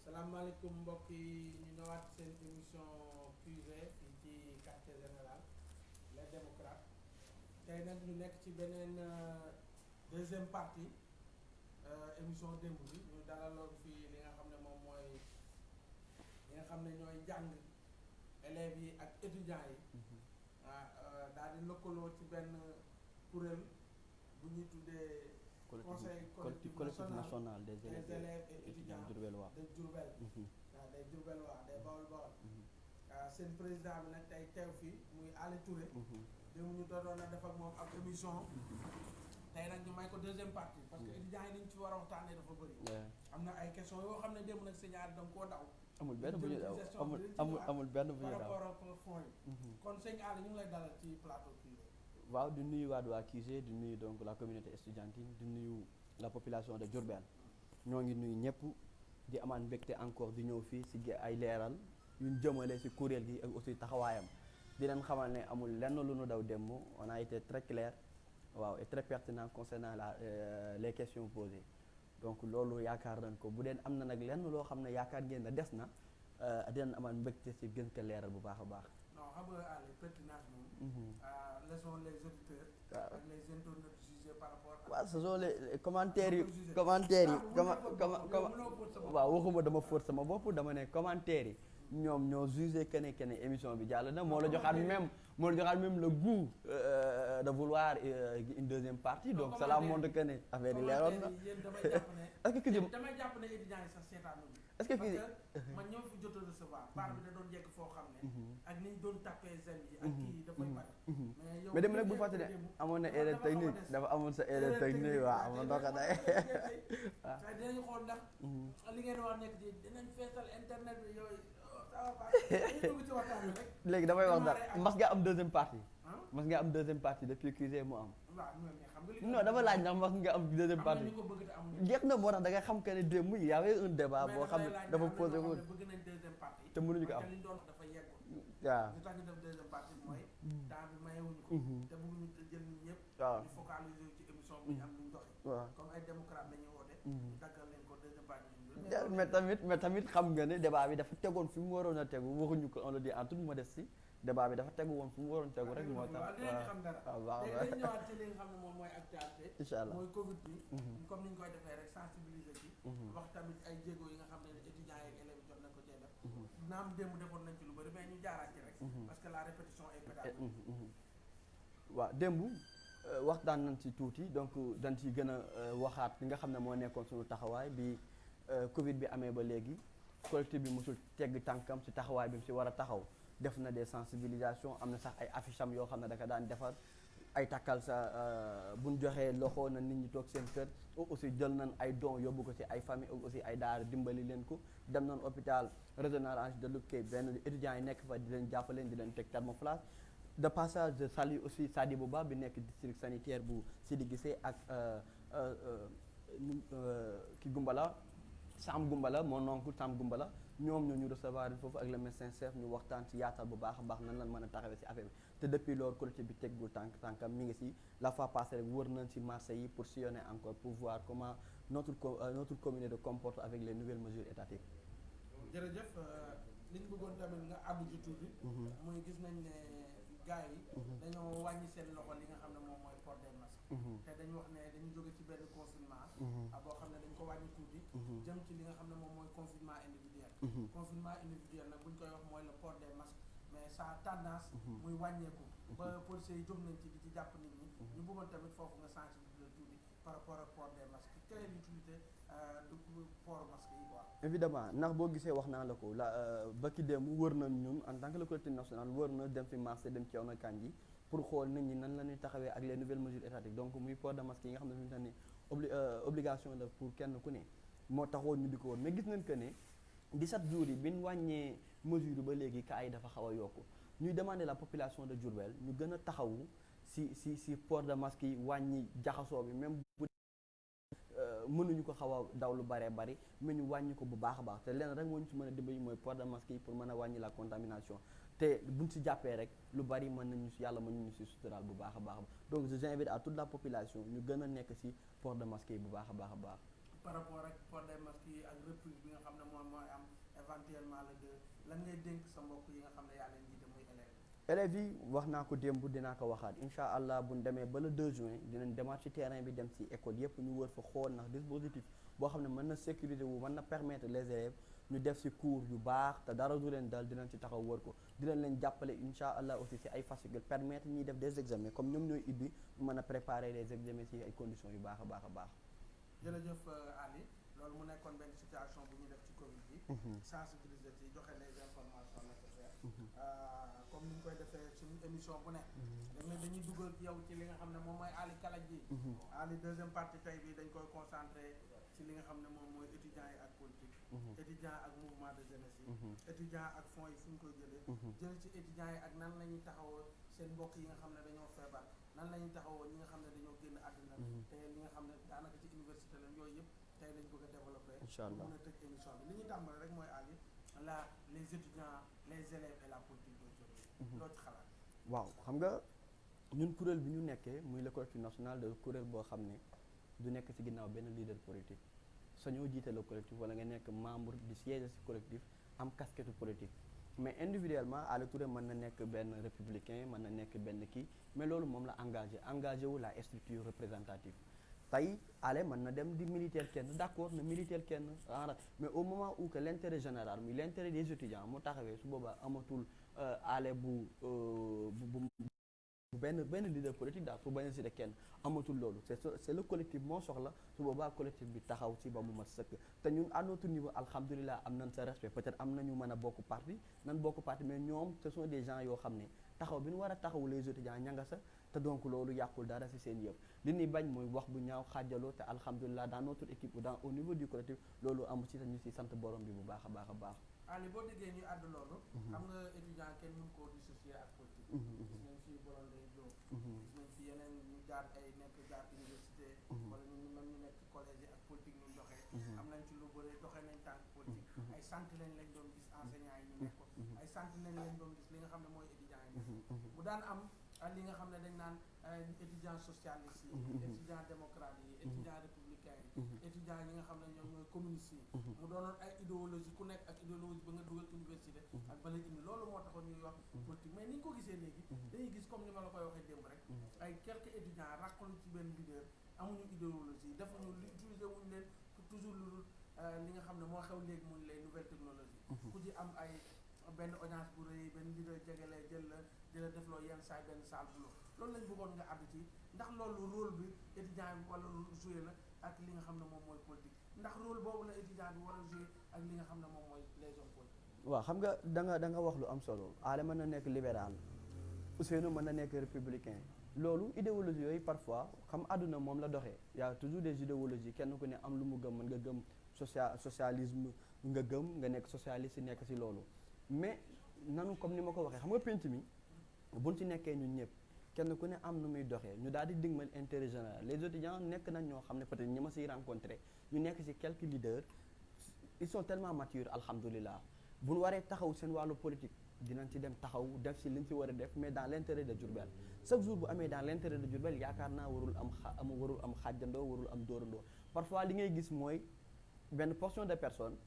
salaamaaleykum mbokk yi ñu ñëwaat seen émission QG fii ci quartier général les démocrates tey nag ñu nekk ci beneen deuxième partie émission démb bi ñu dalaloon fii li nga xam ne moom mooy li nga xam ne ñooy jàng élèves yi ak étudiants yi daal di lëkkaloo ci benn kuréel bu ñuy tuddee conseil collectif national des élèves et étudiants de Diourbel waaw des Diourbel waaw des Bawol Bawol seen président bi nag tey teew fii muy Ali Touré démb ñu doon a def ak moom ak émission tey nag ñu may ko deuxième partie parce que étudiants yi liñ ci war a waxtaanee dafa bëri am na ay questions yoo xam ne démb nag signal da nga koo daw amul benn bu ñu daw amul benn bu ñu daw par rapport ak fonds yi kon sëñ Ali ñu ngi lay dalal ci plateau kii waaw di nuyu waa QG di nuyu donc la communauté estudiantine di nuyu la population de Diourbel ñoo ngi nuyu ñëpp di amaan mbégte encore di ñëw fii si ay leeral yu ñu jëmale si kuréel gi ak aussi taxawaayam di leen xamal ne amul lenn lu nu daw démb on a été très clair waaw et très pertinent concernant les questions posées donc loolu yaakaar nañ ko bu deen am na nag lenn loo xam ne yaakaar ngeen ne des na dinañ amaan mbégte si gën ko leeral bu baax a baax. non xam nga Aliou pertinence moom. laissons les auditeurs. ak les internautes juger par rapport à. waaw ce sont les commentaires yi waaw waxuma dama fóot sama bopp dama ne commentaires yi ñoom ñoo jugé que ne émission bi jàll na moo la joxaat même le goût de vouloir une deuxième partie donc cela montre que ne affaire yi leeroon na. est-ce que damay jàpp ne étudiants yi sax seetaan est-ce que man ñoo fi jot a recevoir part bi da doon yegg foo xam ne ak ni ñu doon tapé zen yi ak kii dafay bari mais dem nag bu fàtte ne amoon na erreur technique dafa amoon sa erreur technique waaw amoon ndox day waaw dinañu xool ndax li ngeen wax nekk di dinañ feesal internet bi yooyu dugg ci waxtaan bi rek léegi damay wax dara mas nga am deuxième partie depuis QG mu am non dama laaj ndax mas nga am deuxième partie jeex na moo tax da nga xam que ne démb y avait un débat boo xam ne dafa posé woon te mënuñu ko am waaw li tax ñu def deuxième partie mooy temps bi mayewuñu ko te bëgguñu jël ñun ñëpp waaw ñu focaliser ci émission bi ñu am luñ doxee waaw comme ay démocrate lañuy woote ñu daggal leen ko deuxième partie mais tamit xam nga ne débat bi dafa tegoon fi mu waroon a tegu waxuñu ko on le dit en toute modestie débat bi dafa tegu woon fi mu waroon tegu rek moo tax waaw baax na léegi ñëwaat ci li nga xam ne moom mooy actualité incha allah mooy Covid bi comme ni ñu koy defee rek sensibiliser ci wax tamit ay jéego yi nga xam ne étudiants yi élèves jot nañ ko cee def naam démb defoon nañ ci lu bëri mais ñu jaaraat ci rek parce que la répétition est pédagogique waaw démb waxtaan nañ ci tuuti donc dañ ci gën a waxaat li nga xam ne moo nekkoon suñu taxawaay bi Covid bi amee ba léegi collectif bi mosul tegg tànkam ci taxawaay bi mu ci war a taxaw def na des sensibilisations am na sax ay affiches am yoo xam ne da ka daan defar ay takkal sa buñ joxee loxo na nit ñi toog seen kër aussi jël nañ ay dons yóbbu ko ci ay famille aussi ay daara dimbali leen ko dem nañ hôpital régional Ange de Lutké benn étudiants yi nekk fa di leen jàppaleen di leen teg thermoflash de passage je salue aussi Sadibou Ba bi nekk district sanitaire bu Sidi Guissé ak ki Gumbala Sam Gumbala mon oncle Sam Gumbala ñoom ñoo ñu recevoir foofu ak le médecin chef ñu waxtaan ci yaatal bu baax a baax nan lan mën a taxawee ci affaire bi te depuis loolu collectif bi teggul tànkam mi ngi ci la fois passée rek wër nañ ci marché yi pour sillonner encore pour voir comment notre communauté de comporte avec les nouvelles mesures étatiques. jërëjëf li ñu bëggoon tamit nga àddu ci tuuti muy gis nañ ne gars yi dañoo wàññi seen loxo li nga xam ne moom mooy port des masques te dañu wax ne dañu jóge ci benn confinement boo xam ne dañ ko wàññi tuuti jëm ci li nga xam ne moom mooy confinement individuel confinement individuel nag bu ñu koy wax mooy le port des masques mais ça tendance muy wàññeeku ba policiers yi jóg nañ ci di ci jàpp nit ñi ñu bëggoon tamit foofu nga sensibiliser tuuti par rapport ak port des masques quelle est l'utilité du port masque yi quoi. évidemment ndax boo gisee wax naa la ko ba ki dem wër nañ ñun en tant que le collectif national wër na dem fi marché dem ci Thiawna Kandji pour xool nit ñi nan la ñuy taxawee ak les nouvelles mesures étatiques donc muy port de masque yi nga xam ne fi mu toll nii obligation la pour kenn ku ne moo taxoon ñu di ko woon mais gis nañ que ne 17 jours yi bi ñu wàññee mesure ba léegi cas yi dafa xaw a yokku ñuy demander la population de Diourbel ñu gën a taxawu si port de masque yi wàññi jaxasoo bi même bu mënuñu ko xaw a daw lu bëree bëri mais ñu wàññi ko bu baax a baax te lenn rek moo ñu si mën a dimbali mooy port de masque yi pour mën a wàññi la contamination te buñ si jàppee rek lu bari mën nañu si yàlla mën nañu si suturaal bu baax a baax donc j'invite à toute la population ñu gën a nekk si port de masque yi bu baax a baax a baax. par rapport ak port des masques yi ak reprise bi nga xam ne moom mooy am éventuellement le 2 lan ngay dénk sa mbokk yi nga xam ne yaa leen jiite muy élèves yi wax naa ko démb dinaa ko waxaat incha allah bu ñu demee ba le 2 juin dinañ demaat ci terrain bi dem ci école yëpp ñu wër fa xool ndax dispositif boo xam ne mën na sécuriser wu mën na permettre les élèves ñu def ci cours yu baax te dara du leen dal dinañ ci taxaw wër ko dinañ leen jàppale incha allah aussi ci ay fascicule permettre ñuy def des examens comme ñoom ñooy ibbi mën a préparer les examens ci ay conditions yu baax a baax a baax. jërëjëf Ali loolu mu nekkoon benn situation bu ñu def ci Covid bi. sensibiliser ci joxe les informations nécessaires. comme ni ñu koy defee suñu émission bu ne. dañuy dugal yow ci li nga xam ne moom mooy Ali Kalaj ji. Ali deuxième partie tey bi dañ koy concentré ci li nga xam ne moom mooy étudiants yi ak politique. étudiants ak mouvement de jeunesse yi. étudiants ak fonds yi fu ñu koy jëlee. jël ci étudiants yi ak nan la ñuy taxawoo seen mbokk yi nga xam ne dañoo feebar nan la ñuy taxawoo ñi nga xam ne dañoo génn àdduna. te li nga xam ne daanaka ci université la yooyu yëpp tey lañ bëgg a développé. incha allah mën a tëj émission bi li ñuy tàmbale rek mooy Ali les étudiants les élèves et la politique d'aujourd'hui. loo ci xalaat. waaw xam nga ñun kuréel bi ñu nekkee muy le collectif national de kuréel boo xam ne du nekk ci ginnaaw benn leader politique sañoo jiite le collectif wala nga nekk membre di siège ci collectif am casquette politique mais individuellement Aly Touré mën na nekk benn républicain mën na nekk benn kii mais loolu moom la engagé wu la structure représentative tey Aly mën na dem di militaire kenn d'accord na militaire kenn mais au moment où que l'intérêt général muy l'intérêt des étudiants mu taxawee su boobaa amatul Aly bu benn leader politique daal pour bañ a citer kenn amatul loolu c'est le collectif moo soxla su boobaa collectif bi taxaw ci ba mu mat sëkk te ñun à notre niveau alhamdulilah am nañ sa respect peut-être am nañu mën a bokk parti mais ñoom ce sont des gens yoo xam ne taxaw bi ñu war a taxaw les étudiants ña nga sa te donc loolu yàqul dara ci seen yëpp li ñuy bañ mooy wax bu ñaaw xaajaloo te alhamdulilah dans notre équipe ou au niveau du collectif loolu amu ci te ñu ci sant borom bi bu baax a baax a baax. Ali boo déggee ñu àddu loolu. xam nga étudiant kenn mën koo dissocier ak politique. gis nañ fi borom day jóg. gis nañ fi yeneen ñu jaar université. wala ñu même ñu nekk ci collège yi ak politique ñu doxee. am nañ ci lu bëri doxee nañ tànk politique. ay sant lañ doon gis enseignants yi ñu nekk ko. ay sant lañ doon gis li nga xam ne mooy étudiants yi nekk bu daan am li nga xam ne dañ naan étudiants socialistes yi. étudiants démocrates yi. étudiants républicains yi. étudiants yi nga xam ne ñoom ñooy communistes yi. mu doonoon ay idéologie ku nekk ak idéologie ba nga dugal université. ak ba lay indi loolu moo taxoon ñuy wax politique mais ni ñu ko gisee léegi. dañuy gis comme ni ma la koy waxee démb rek. ay quelques étudiants ràqalu ci benn leader amuñu idéologie defuñu li utiliser wuñu leen pour toujours lu li nga xam ne moo xew léegi muy les nouvelles technologies. ku ci am ay benn audience bu rëy benn leader jegelee jël la di la defloo yenn saa benn salle bu loolu lañ bëggoon nga àddu ci ndax loolu rôle bi étudiant bi wala joué la ak li nga xam ne moom mooy politique ndax rôle boobu la étudiant bi war a joué ak li nga xam ne moom mooy les hommes politiques. waaw xam nga da nga wax lu am solo Aly mën na nekk libéral Ousseynou mën na nekk républicain loolu idéologie yooyu parfois xam àdduna moom la doxee y a toujours des idéologies kenn ku ne am lu mu gëm mën nga gëm socialisme nga gëm nga nekk socialiste nekk ci loolu mais nanu comme ni ma ko waxee xam nga penc mi buñ ci nekkee ñun ñëpp kenn ku ne am nu muy doxee ñu daal di digmal intérêt général les étudiants nekk nañ ñoo xam ne peut-être ñi ma siy rencontré ñu nekk ci quelques leaders ils sont tellement matures alhamdulilah bu ñu waree taxaw seen wàllu politique dinañ ci dem taxaw def ci liñ ci war a def mais dans l'intérêt de Diourbel chaque jour bu amee dans l'intérêt de Diourbel yaakaar naa warul am xàjjandoo warul am dóorandoo parfois li ngay gis mooy benn portion de personnes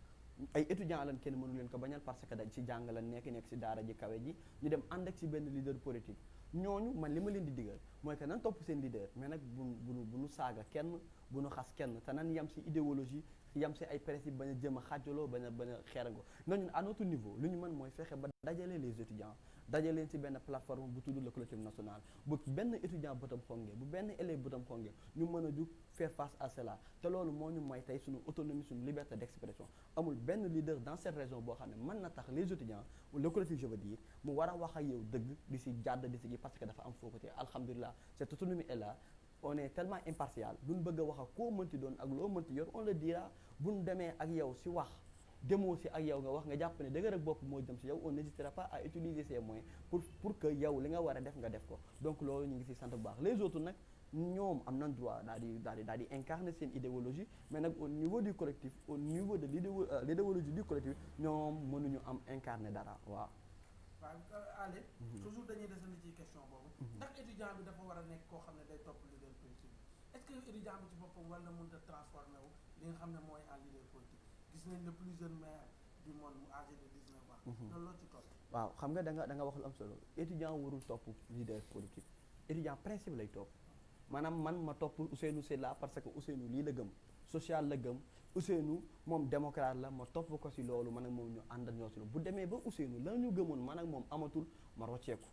ay étudiants lan kenn mënu leen ko bañal parce que dañ ci jàng la nekk ci daara ji kawe ji ñu dem ànd ak ci benn leader politique ñooñu man li ma leen di digal mooy que nan topp seen leader mais nag bu nu saaga kenn bu nu xas kenn te nan yam ci idéologie yam ci ay principe bañ a jëm a xaajaloo bañ a xeerango ñooñu à notre niveau lu ñu mën mooy fexe ba dajale les étudiants dajaleen ci benn plateforme bu tudd le collectif national bu benn étudiant bëtam xonge bu benn élève bëtam xonge ñu mën a jug faire face à cela te loolu moo ñu may tey suñu autonomie suñu liberté d'expression amul benn leader dans cette région boo xam ne mën na tax les étudiants le collectif je veux dire mu war a wax ak yow dëgg di ci jàdd di ci gi parce que dafa am foo ko te alhamdulilah cette autonomie est là on est tellement impartial duñ bëgg a wax ak koo mënti doon ak loo mënti yor on le dira buñ demee ak yow ci wax demoo si ak yow nga wax nga jàpp ne dëgg rek bopp moo jëm si yow on n'hésitera pas à utiliser ces moyens pour que yow li nga war a def nga def ko donc loolu ñu ngi si sant bu baax les autres nag ñoom am nañ droit daal di incarner seen idéologie mais nag au niveau du collectif au niveau de l'idéologie du collectif ñoom mënuñu am incarner dara waaw. waaw Aly. toujours dañuy desandi ci question boobu. ndax étudiant bi dafa war a nekk koo xam ne day topp leader politique est-ce que étudiant bi ci boppam war na mën a transformer wu li nga xam ne mooy en leader politique gis nañ le plus jeune maire du monde mu âgé de 19 ans. loolu loo ci topp. waaw xam nga da nga wax lu am solo étudiant warul topp leader politique étudiant principe lay topp maanaam man ma topp Ousseynou Sylla parce que Ousseynou lii la gëm social la gëm Ousseynou moom démocrate la ma topp ko si loolu man ak moom ñu àndal ñoo si loolu bu demee ba Ousseynou la ñu gëmoon man ak moom amatul ma rocceeku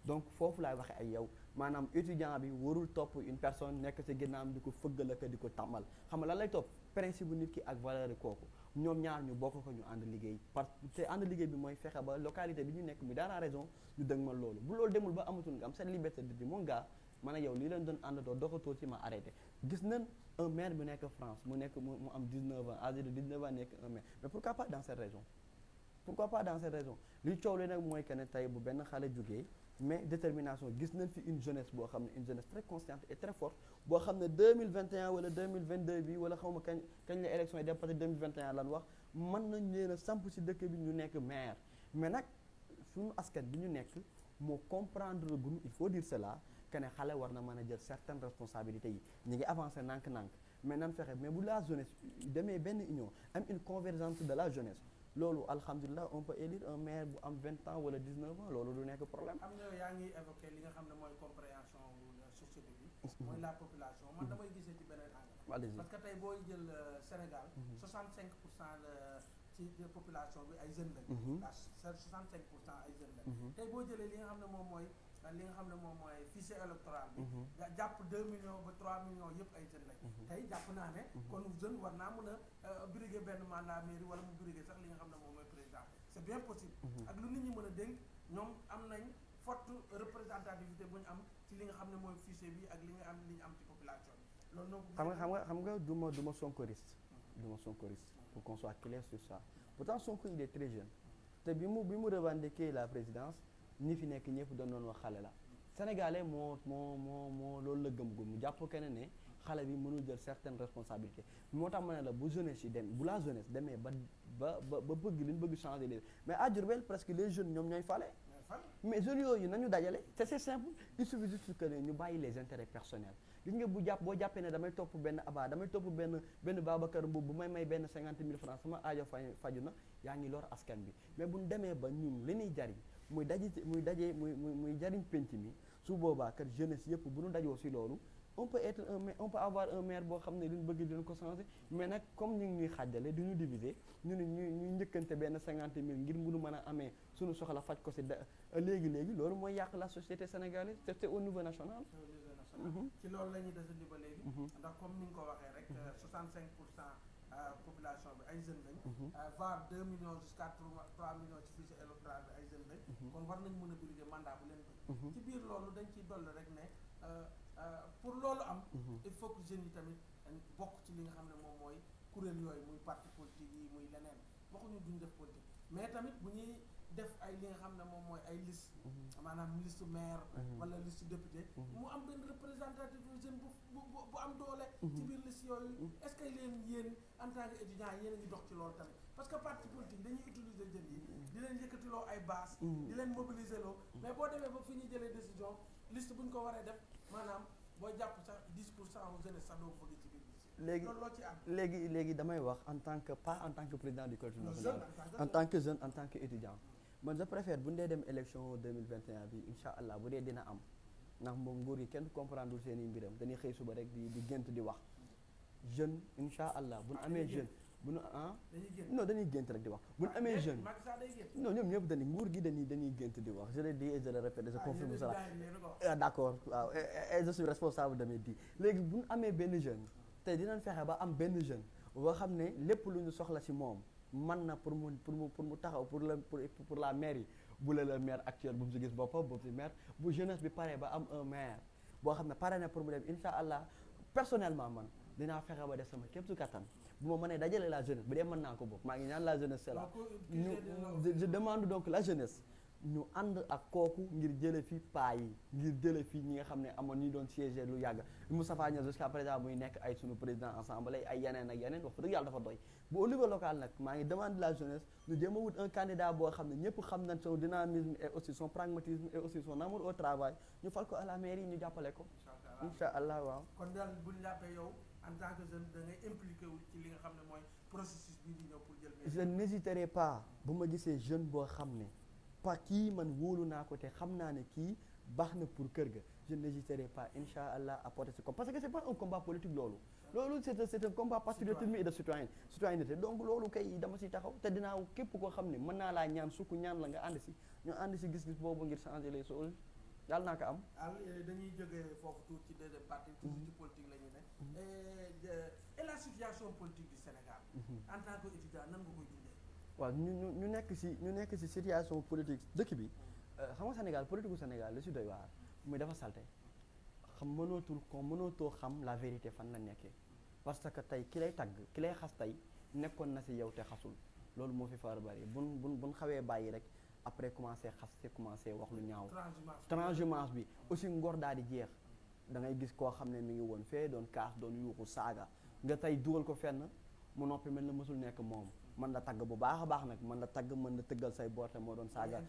donc foofu laay waxee ak yow maanaam étudiant bi warul topp une personne nekk si ginnaawam di ko fëggal ak di ko tàmmal xam nga lan lay topp principe bu nit ki ak valeur kooku ñoom ñaar ñu bokk ko ñu ànd liggéey parce que te ànd liggéey bi mooy fexe ba localité bi ñu nekk mi dans la raison ñu dëgg ma loolu bu loolu demul ba amatul nga am cette liberté de dire mon gars man ak yow lii leen doon àndatoo doxatoo ci ma arrêté gis nañ un maire bu nekk France mu am 19 ans âgé de 19 ans nekk un maire mais pourquoi pas dans cette région li coow li nag mooy que ne tey bu benn xale jógee mais détermination gis nañ fi une jeunesse boo xam ne une jeunesse très consciente et très forte boo xam ne 2021 wala 2022 bi wala xaw ma kañ la élection yi dem peut-être 2021 lan wax mën nañ leen a samp ci dëkk bi ñu nekk maire mais nag suñu askan bi ñu nekk moo comprendre gunu il faut dire cela que ne xale war na mën a jël certaines responsabilités yi ñu ngi avancé nànk-nànk mais nan fexe mais bu la jeunesse demee benn union am une convergence de la jeunesse loolu alhamdulilah on peut élire un maire bu am 20 ans wala 19 ans loolu du nekk problème. xam nga yaa ngi évoqué li nga xam ne mooy compréhension société bi. mooy la population man damay gisee ci beneen angle. parce que tey booy jël Sénégal. 65 pour cent ci population bi ay jeunes lañ. 65 pour cent ay jeunes lañ. tey boo jëlee li nga xam ne moom mooy. li nga xam ne moom mooy fichier électoral bi jàpp 2 millions ba 3 millions yëpp ay jeunes lañ tey jàpp naa ne kon jeune war naa mën a briguer benn mandat mairie wala mu briguer sax li nga xam ne moom mooy président c'est bien possible ak lu nit ñi mën a dénk ñoom am nañ forte représentativité bu ñu am ci li nga xam ne mooy fichier bi ak li ñu am ci population bi loolu noonu xam nga du ma sonkoriste pour qu'on soit clair sur ça pourtant Sonko il est très jeune te bi mu revendiquer la présidence ñi fi nekk ñëpp doon wax xale la sénégalais moo loolu la gëm mu jàpp kenn ne xale bi mënul jël certaines responsabilités moo tax ma ne la bu jeunesse yi dem bu la jeunesse demee ba bëgg li ñu bëgg changer leen mais à Diourbel presque les jeunes ñoom ñooy fale mais jeunes yooyu nañu dajale te c'est simple il suffit juste que ne ñu bàyyi les intérêts personnels gis nga boo jàppee ne damay topp benn Abba damay topp benn Babacar Mbow bu may benn 50 000 francs sama aajo faju na yaa ngi lor askan bi mais bu ñu demee ba ñun li ñuy jariñ muy jariñ penc mi su boobaa kat jeunesse yëpp bu ñu dajoo si loolu on peut avoir un maire boo xam ne li ñu bëgg dina ko changer mais nag comme ñu ngi ñuy xàjjale du ñu diviser ñuy njëkkante benn 50 000 ngir mënu mën a amee suñu soxla faj ko si léegi loolu mooy yàq la société sénégalaise te au niveau national. ci loolu la ñuy desandi ba léegi. ndax comme ni nga ko waxee rek 65 pour cent population bi ay jeunes lañ. voire 2 millions jusqu'à 3 millions ci fichier électoral bi ay jeunes lañ. kon war nañ mën a briguer mandat bu leen bëgg. ci biir loolu dañ ciy dolli rek ne pour loolu am. il faut que jeunes yi tamit bokk ci li nga xam ne moom mooy kuréel yooyu muy parti politique yi muy leneen waxuñu duñ def politique mais tamit bu ñuy def ay li nga xam ne moom mooy ay liste maanaam liste maire wala liste député mu am benn représentatif jeune bu am doole ci biir liste yooyu est-ce que yéen en tant que étudiant yéen a ngi dox ci loolu tamit parce que parti politique dañuy utiliser jeunes yi di leen yëkkatiloo ay base di leen mobiliser loo mais boo demee ba fi ñuy jëlee décision liste bu ñu ko waree def maanaam boo jàpp sax 10 pour cent aux jeunesse sax doo ko bëgg ci biir liste loolu loo ci am léegi damay wax en tant que président du collectif national en tant que jeune en tant que étudiant man je préfère bu ñu dee dem élection 2021 bi incha allah bu dee dina am ndax moom nguur yi kenn comprendre seen i mbiram dañuy xëy suba rek di gént di wax jeune incha allah bu ñu amee jeune bu ñu non dañuy gént rek di wax bu ñu amee jeune non ñoom ñëpp dañuy nguur gi dañuy gént di wax je le dis et je le répète je confirme cela d'accord waaw et je suis responsable de mes dits léegi bu ñu amee benn jeune te dinañ fexe ba am benn jeune boo xam ne lépp lu ñu soxla ci moom man na pour mu taxaw pour la mairie bu la maire actuel bu mu si gis boppam bu mu si maire bu jeunesse bi pare ba am un maire boo xam ne pare na pour mu dem incha allah personnellement man dinaa fexe ba def sama képp su kattan bu ma mënee dajale la jeunesse bu dee mën naa ko bokk maa ngi ñaan la jeunesse c'est là je demande donc la jeunesse ñu ànd ak kooku ngir jële fi paa yi ngir jële fi ñi nga xam ne amoon ñi doon siéger lu yàgg Moustapha Niasse jusqu'à présent muy nekk ay sunu président ensemble ay yeneen ak yeneen wax dëgg yàlla dafa doy bu au niveau local nag maa ngi demande la jeunesse ñu jéem a wut un candidat boo xam ne ñëpp xam nañ son dynamisme et aussi son pragmatisme et aussi son amour au travail ñu fal ko à la mairie ñu jàppale ko incha allah waaw kon daal bu ñu jàppee yow en tant que jeune da ngay impliqué wu ci li nga xam ne mooy processus bii di ñëw pour jël. je n'hésiterai pas bu ma gisee jeune boo xam ne pas kii man wóolu naa ko te xam naa ne kii baax na pour kër ga je n'hésiterai pas incha allah à porter ce combat parce que c'est pas un combat politique loolu. loolu c'est un combat patriotisme et de citoyenneté donc loolu kay dama si taxaw te dinaa képp koo xam ne mën naa laa ñaan sukk ñaan la nga ànd si ñu ànd si gis-gis boobu ngir changer les choses yàlla naa ko am. dañuy jógee foofu tuuti ci deuxième partie. toujours ci politique la ñu ne. et la situation politique du Sénégal. en tant que étudiant nan nga koy dundee. waaw ñu nekk si situation politique dëkk bi xam nga Sénégal politique gu Sénégal li si doy waar muy dafa salte xam mënootoo xam la vérité fan la nekkee parce que tey ki lay tagg ki lay xas tey nekkoon na si yow te xasul loolu moo fi far bari buñ xawee bàyyi rek après commencé xaste commencé wax lu ñaaw. transhumance bi aussi ngor daal di jeex da ngay gis koo xam ne mi ngi woon fee doon kaas doon yuuxu saaga nga tey dugal ko fenn mu noppi mel na mësul nekk moom. mën la tagg bu baax a baax nag mën la tagg mën la tëggal say boorte moo doon saaga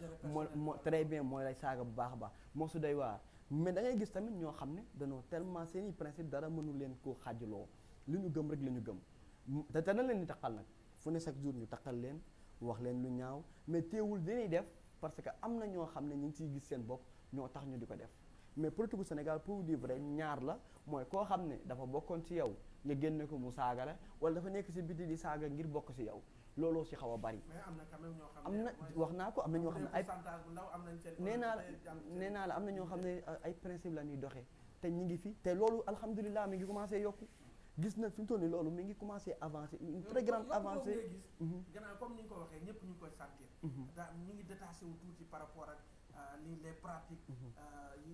moo très bien mooy lay saaga bu baax a baax moo su doy waar mais da ngay gis tamit ñoo xam ne dañoo tellement seeni principe dara mënu leen koo xaajaloo li ñu gëm rek la ñu gëm te dana leen di taqal nag fu ne chaque jour ñu taqal leen wax leen lu ñaaw mais teewul dañuy def parce que am na ñoo xam ne ñu ngi ciy gis seen bopp ñoo tax ñu di ko def mais politique gu Sénégal pour dire vrai ñaar la mooy koo xam ne dafa bokkoon ci yow nga génne ko mu saaga la wala dafa nekk ci biti di saaga ngir bokk ci yow looloo ci xaw a bari. mais am na quand même ñoo xam ne wax naa ko am na ñoo xam ne ay nee nee naa la am na ñoo xam ne ay principe la ñuy doxee te ñi ngi fi te loolu alhamdulilah mi ngi commencé yokku gis na fi mu toll nii loolu mi ngi commencé avancer une très grande avancée. gannaaw comme ni nga ko waxee ñëpp ñu ngi koy sentir. daa ñu ngi détaché wu tuuti par rapport ak les pratiques.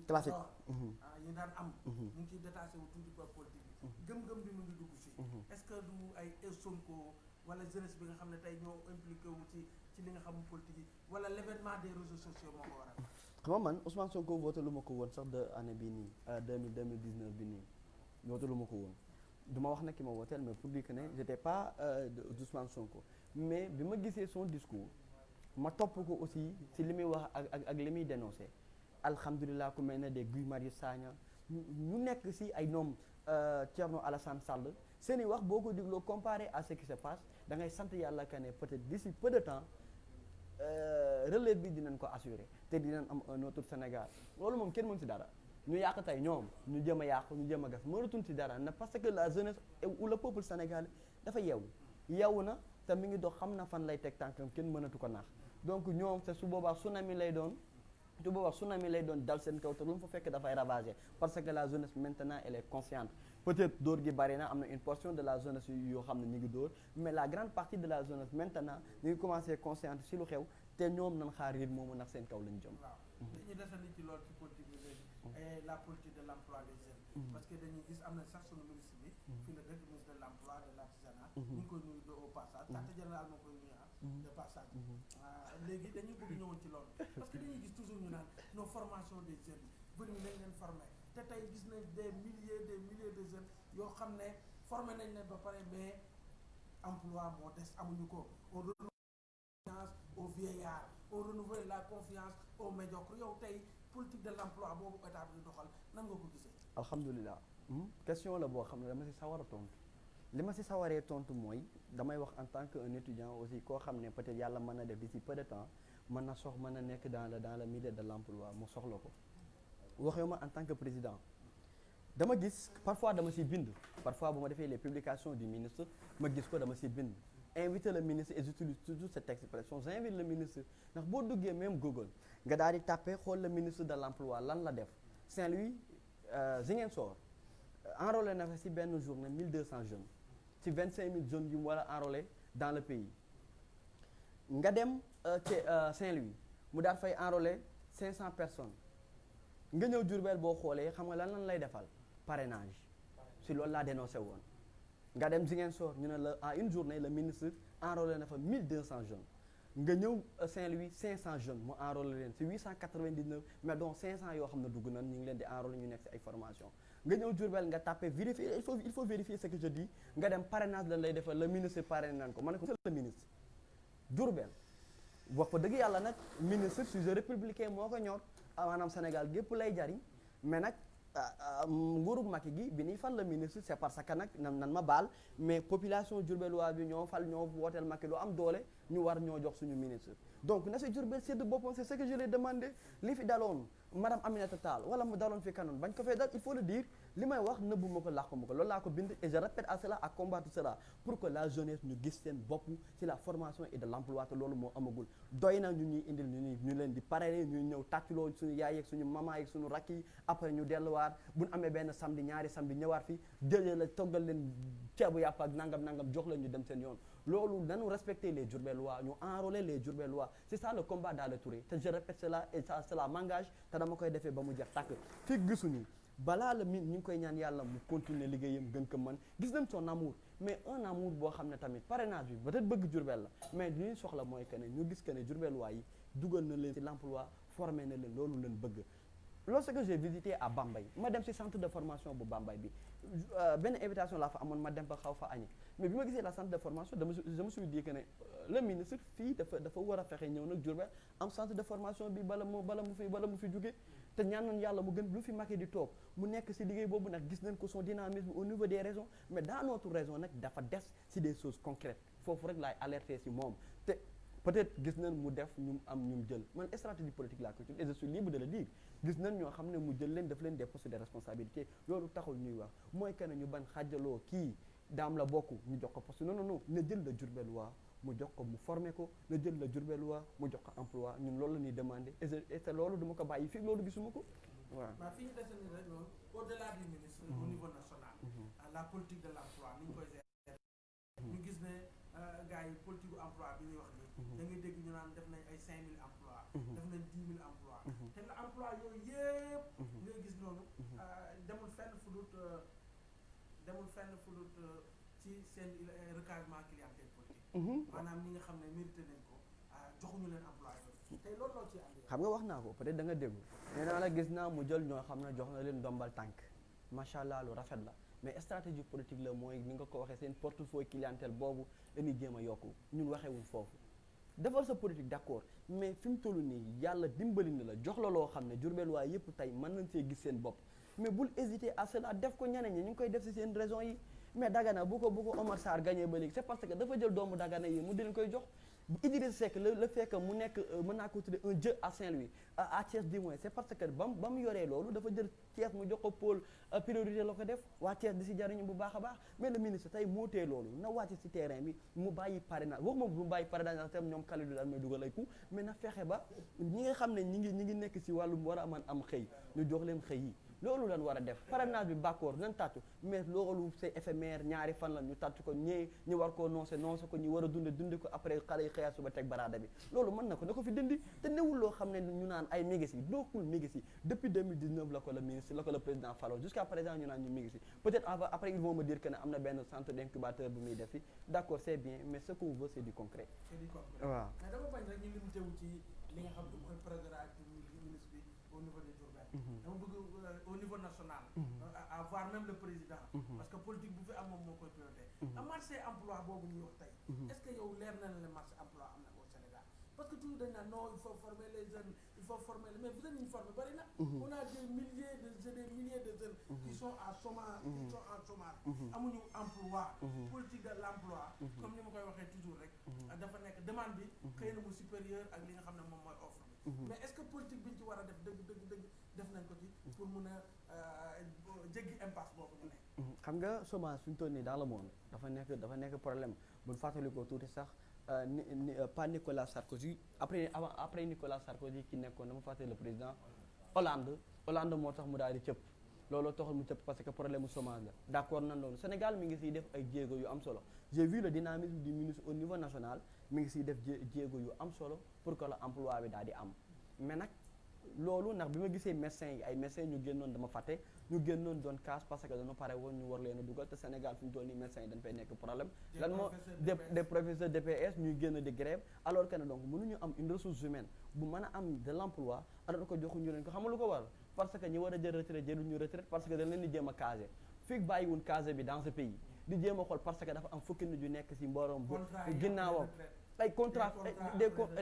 classique yi daan am. ñu ngi ciy détaché wu tuuti par politique bi. gëm-gëm bi mu ngi dugg si. est-ce que du ay Sonko wala jeunesse bi nga xam ne tey ñoo impliqué wu ci li nga xam politique yi wala l'événement des réseaux sociaux moo ko waral. xam nga man Ousmane Sonko voté lu ma ko woon sax de année bii nii 2019 bi nii voté lu ma ko woon. du ma wax nag ki ma wooteel mais pour dire que ne j'étais pas d'Ousmane Sonko mais bi ma gisee son discours ma topp ko aussi ci li muy wax ak li muy dénoncé alhamdulilah ku mel ne des Guy Marius Sagna ñu nekk ci ay ñoom Thierno Alassane Sall seen i wax boo ko dégloo comparé à ce qui se passe da ngay sant yàlla que ne peut-être d'ici peu de temps relève bi dinañ ko assurer te dinañ am un autre Sénégal loolu moom kenn mën ci dara. ñu yàq tey ñoom ñu jëm a yàqu ñu jëm a gas mënatuñ ci dara na parce que la jeunesse ou le peuple sénégalais dafa yeewu na te mi ngi dox xam na fan lay teg tànkam kenn mënatu ko naax donc ñoom te su boobaa tsunami lay doon dal seen kaw te lu mu fa fekk dafay ravager parce que la jeunesse maintenant elle est consciente peut-être dóor gi bari na am na une portion de la jeunesse yoo xam ne ñu ngi dóor mais la grande partie de la jeunesse maintenant ñu ngi commencé consciente ci lu xew te ñoom nañ xaar rythme moomu ndax seen kaw lañ jëm. waaw dañuy desandi ci loolu ci politique bi léegi. et la politique de l'emploi des jeunes. parce que dañuy gis am na sax sunu ministre bi. fii la dëkk ministre de l'emploi de l'artisanat. ñu ngi koy nuyu au passage. secrétaire général moo koy nuyu de passage. léegi dañuy bëgg ñëwoon ci loolu. parce que dañuy gis toujours ñu naan nos formations des jeunes bëri nañ leen former te tey gis nañ des milliers de jeunes yoo xam ne formé nañ leen ba pare mais emploi moo des amuñu ko. on renouvelle la confiance aux vieillards on renouvelle la confiance aux médiocres yow tey. politique de l'emploi boobu état bi doxal nan nga ko gisee. alhamdulilah question la boo xam ne dama ci sawar a tontu li ma ci sawaree tontu mooy damay wax en tant que un étudiant aussi koo xam ne peut-être yàlla mën na def d'ici peu de temps mën na nekk dans le milieu de l'emploi mu soxla ko waxee ma en tant que président dama gis parfois dama ciy bind parfois bu ma defee les publications du ministre ma gis ko dama ciy bind inviter le ministre et j'utilise toujours cette expression j'invite le ministre ndax boo duggee même Google nga daal di tàppee xool le ministre de l'emploi lan la def Saint-Louis Ziguinchor enrôlé na fa ci benn journée 1200 jeunes ci 25000 jeunes yu mu war a enrôler dans le pays nga dem ci Saint-Louis mu daal fay enrôler 500 personnes nga ñëw Diourbel boo xoolee xam nga lan lay defal parrainage ci loolu laa dénoncé woon nga dem Ziguinchor ñu ne la à une journée le ministre enrôlé na fa 1200 jeunes nga ñëw Saint-Louis 500 jeunes mu enrôlé leen ci 899 mais donc 500 yoo xam ne dugg nañ ñu ngi leen di enrôlé ñu nekk ci ay formation nga ñëw Diourbel nga tapé vérifier il faut vérifier ce que je dis nga dem parrainage lan lay defal le ministre parrainé nañ ko ma ne ko le ministre Diourbel wax fa dëgg yàlla nag ministre sujet républicain moo ko ñor maanaam Sénégal gépp lay jariñ mais nag nguurug Macky gi bi ñuy fal la ministre c'est parce que nag nan ma baal mais population Diourbellois bi ñoo fal ñoo wooteel Macky lu am doole ñu war ñoo jox suñu ministre donc na si Diourbel sédd boppam c'est ce que je l'ai demandé li fi daloon madame Aminata Tall wala mu daloon fi kanoon bañ ko fee dal il faut le dire li may wax nëbbu ma ko làqu ma ko loolu laa ko bind et je répète à cela à combattre cela pour que la jeunesse ñu gis seen bopp ci la formation et de l'emploi te loolu moo amagul doy na ñu ñuy indil ñu leen di parrainer ñuy ñëw tàcculoo suñu yaay yeeg suñu maman yeeg suñu rakk yi après ñu delluwaat bu ñu amee benn samedi ñaari samedi ñëwaat fi jëlee la toggal leen ceebu yàpp ak nangam jox leen ñu dem seen yoon loolu nañu respecter les Diourbellois ñu enrôler les Diourbellois c'est ça le combat d'Ala Touré te je répète cela et ça cela m'engage te dama koy defee ba mu jeex tàkk fii gisuñu balaa la mi ñu ngi koy ñaan yàlla mu continuer liggéeyam gën ko mën gis nañ son amour mais un amour boo xam ne tamit parrainage bi peut-être bëgg Diourbel la mais li ñu soxla mooy que ne ñu gis que ne Diourbellois yi dugal na leen ci l'emploi formé na leen loolu leen bëgg lorsque j'ai visité à Bambey ma dem ci centre de formation bu Bambey bi benn invitation laa fa amoon ma dem ba xaw fa añi mais bi ma gisee la centre de formation je me suis dit que ne le ministre fii dafa war a fexe ñëw nag Diourbel am centre de formation bi bala mu fi jóge te ñaan nañ yàlla mu gën lu fi Macky di toog mu nekk ci liggéey boobu nag gis nañ ko son dynamisme au niveau des régions mais dans notre région nag dafa des ci des choses concrètes foofu rek laay alerter ci moom te peut-être gis nañ mu def ñu am ñu jël man stratégie politique laa ko et je suis libre de le dire gis nañ ñoo xam ne mu jël leen daf leen des postes de responsabilité loolu taxul ñuy wax mooy que ne ñu bañ xàjjaloo kii daam la bokk ñu jox ko poste non na jël la Diourbellois mu jox ko mu formé ko na jël la Diourbellois mu jox ko emploi ñun loolu la ñuy demandé et te loolu duma ko bàyyi fii loolu gisuma ko waaw. waaw fi ñu dese nii rek noonu au-delà du ministre au niveau national. la politique de l'emploi ni ñu koy gérer. ñu gis ne gars yi politique bu emploi bi ñuy wax nii. da ngay dégg ñu naan def nañ ay 5000 emplois. def nañ 10 000 emplois. te la emploi yooyu yëpp. ngay gis noonu demul fenn fu dut ci seen recasement clientèle politique. maanaam ñi nga xam ne mérité nañ ko joxuñu leen emploi yooyu tey loolu loo ci andi. xam nga wax naa ko peut-être da nga déglu nee naa la gis naa mu jël ñoo xam ne jox na leen ndombal tànk macha allah lu rafet la mais stratégie politique la mooy ni nga ko waxee seen portefeuille clientèle boobu dañuy jéem a yokku ñun waxewuñ foofu defal sa politique d'accord mais fi mu toll nii yàlla dimbali na la jox la loo xam ne Diourbellois yëpp tey mën nañ see gis seen bopp mais bul hésiter à cela def ko ñeneen ñi ñu ngi koy def ci seen raison yi mais Dagana bu ko Omar Sarr gagné ba léegi c'est parce que dafa jël doomu Dagana yi mu di leen koy jox Idrissa Seck le fait que mu nekk mën naa ko tuddee un dieu à Saint-Louis à Thiès du moins c'est parce que ba mu yoree loolu dafa jël Thiès mu jox ko pôle priorité la ko def waa Thiès di ci jariñu bu baax a baax mais le ministre tey moo tee loolu na wàcc ci terrain bi mu bàyyi parrainage waxuma mu bàyyi parrainage tam ñoom Kalidou daal may dugal ay coup mais na fexe ba ñi nga xam ne ñi ngi nekk ci wàllum war a mën am xëy ñu jox leen xëy yi loolu lan war a def parrainage bi d'accord nan tàccu mais loolu c'est éphémère ñaari fan la ñu tàccu ko ñi war koo noncé ko ñi war a dunde ko après xale yi xëyaat suba teg baraada bi loolu mën na ko fi dindi te newul loo xam ne ñu naan ay mi ngi si dookul mi ngi si depuis 2019 la ko le président falo jusqu'à présent ñu naan ñu mi ngi si peut-être après ils vont me dire que ne am na benn centre d'incubateur bu muy def fi d'accord c'est bien mais ce qu'on veut c'est du concret waaw mais dama bañ rek ñu limité wu ci li nga xam ne mooy prérogative ministre bi au niveau des Diourbel dama bëgg au niveau national à voir même le président parce que politique bu fi am moom moo koy priorité a marché emploi boobu ñuy wax tey est-ce que yow leer na le marché emploi am na au Sénégal parce que toujours dañ naan non il faut former les jeunes il faut former mais vous êtes ñu former bari na on a des milliers de jeunes qui sont en chômage amuñu emploi politique de l'emploi comme ni ma koy waxee toujours rek dafa nekk demande bi xëy na mu supérieur ak li nga xam ne moom mooy offre bi mais est-ce que politique bi ñu ci war a def dëgg def nañ ko ci pour mun a jéggi impasse boobu ñu nekk xam nga chômage fi mu toll nii dans le monde dafa nekk problème buñ fàttali ko tuuti sax pas Nicolas Sarkozy après Nicolas Sarkozy ki nekkoon dama fàttali le président Hollande moo tax mu daal di cëpp loolu taxul mu cëpp parce que problème mu chômage la d'accord nan loolu Sénégal mi ngi siy def ay jéego yu am solo j'ai vu le dynamisme du ministre au niveau national mi ngi siy def jéego yu am solo pour que l'emploi bi daal di am mais nag loolu ndax bi ma gisee médecins yi ay médecins ñu génnoon dama fàtte ñu génnoon doon casse parce que dañu pare woon ñu war leen a dugal te Sénégal fi mu toll nii médecins yi dañ fay nekk problème lan moo des professeurs DPS ñuy génn di grève alors que ne donc mënuñu am une ressource humaine bu mën a am de l'emploi alors que joxuñu leen ko xam nga lu ko war parce que ñi war a jël retraite jëluñu retraite parce que dañ leen di jéem a caser fii bàyyiwun caser bi dans ce pays di jéem a xool parce que dafa am fukki nit yu nekk ci mboorom bu ginnaawam ay contrat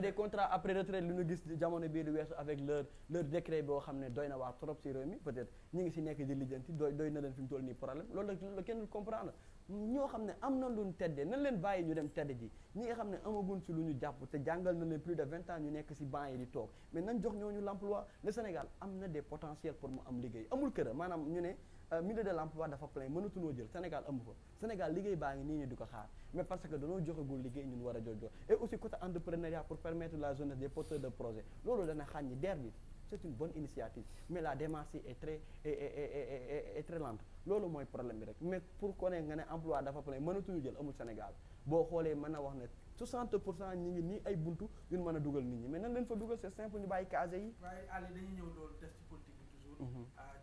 des contrats après retraite lu ñu gis jamono bii di weesu avec leur décret boo xam ne doy na waar trop ci réew mi peut-être ñi ngi ci nekk di lijjanti doy na leen fi mu toll nii problème loolu la kenn comprendre ñoo xam ne am na lu ñu teddee nañ leen bàyyi ñu dem tedd ji ñi nga xam ne amagun ci lu ñu jàpp te jàngal na leen plus de 20 ans ñu nekk ci banc yi di toog mais nañ jox ñooñu l'emploi le Sénégal am na des potentiels pour mu am liggéey amul kër maanaam ñu ne milieu de l'emploi dafa plein mënatunoo jël Sénégal amu ko Sénégal liggéey baa ngi nii ñu di ko xaar mais parce que dañoo joxegul liggéey ñun war a jox et aussi côté entrepreneuriat pour permettre la jeunesse des porteurs de projet loolu dana xàññi DER bi c'est une bonne initiative mais la démarche est très lente loolu mooy problème bi rek mais pour ko ne nga ne emploi dafa plein mënatuñu jël amul Sénégal boo xoolee mën a wax ne 60% ñi ngi nii ay buntu ñun mën a dugal nit ñi mais nan leen fa dugal c'est simple ñu bàyyi case yi. waaye Aliou dañuy ñëw loolu des ci politique bi toujours.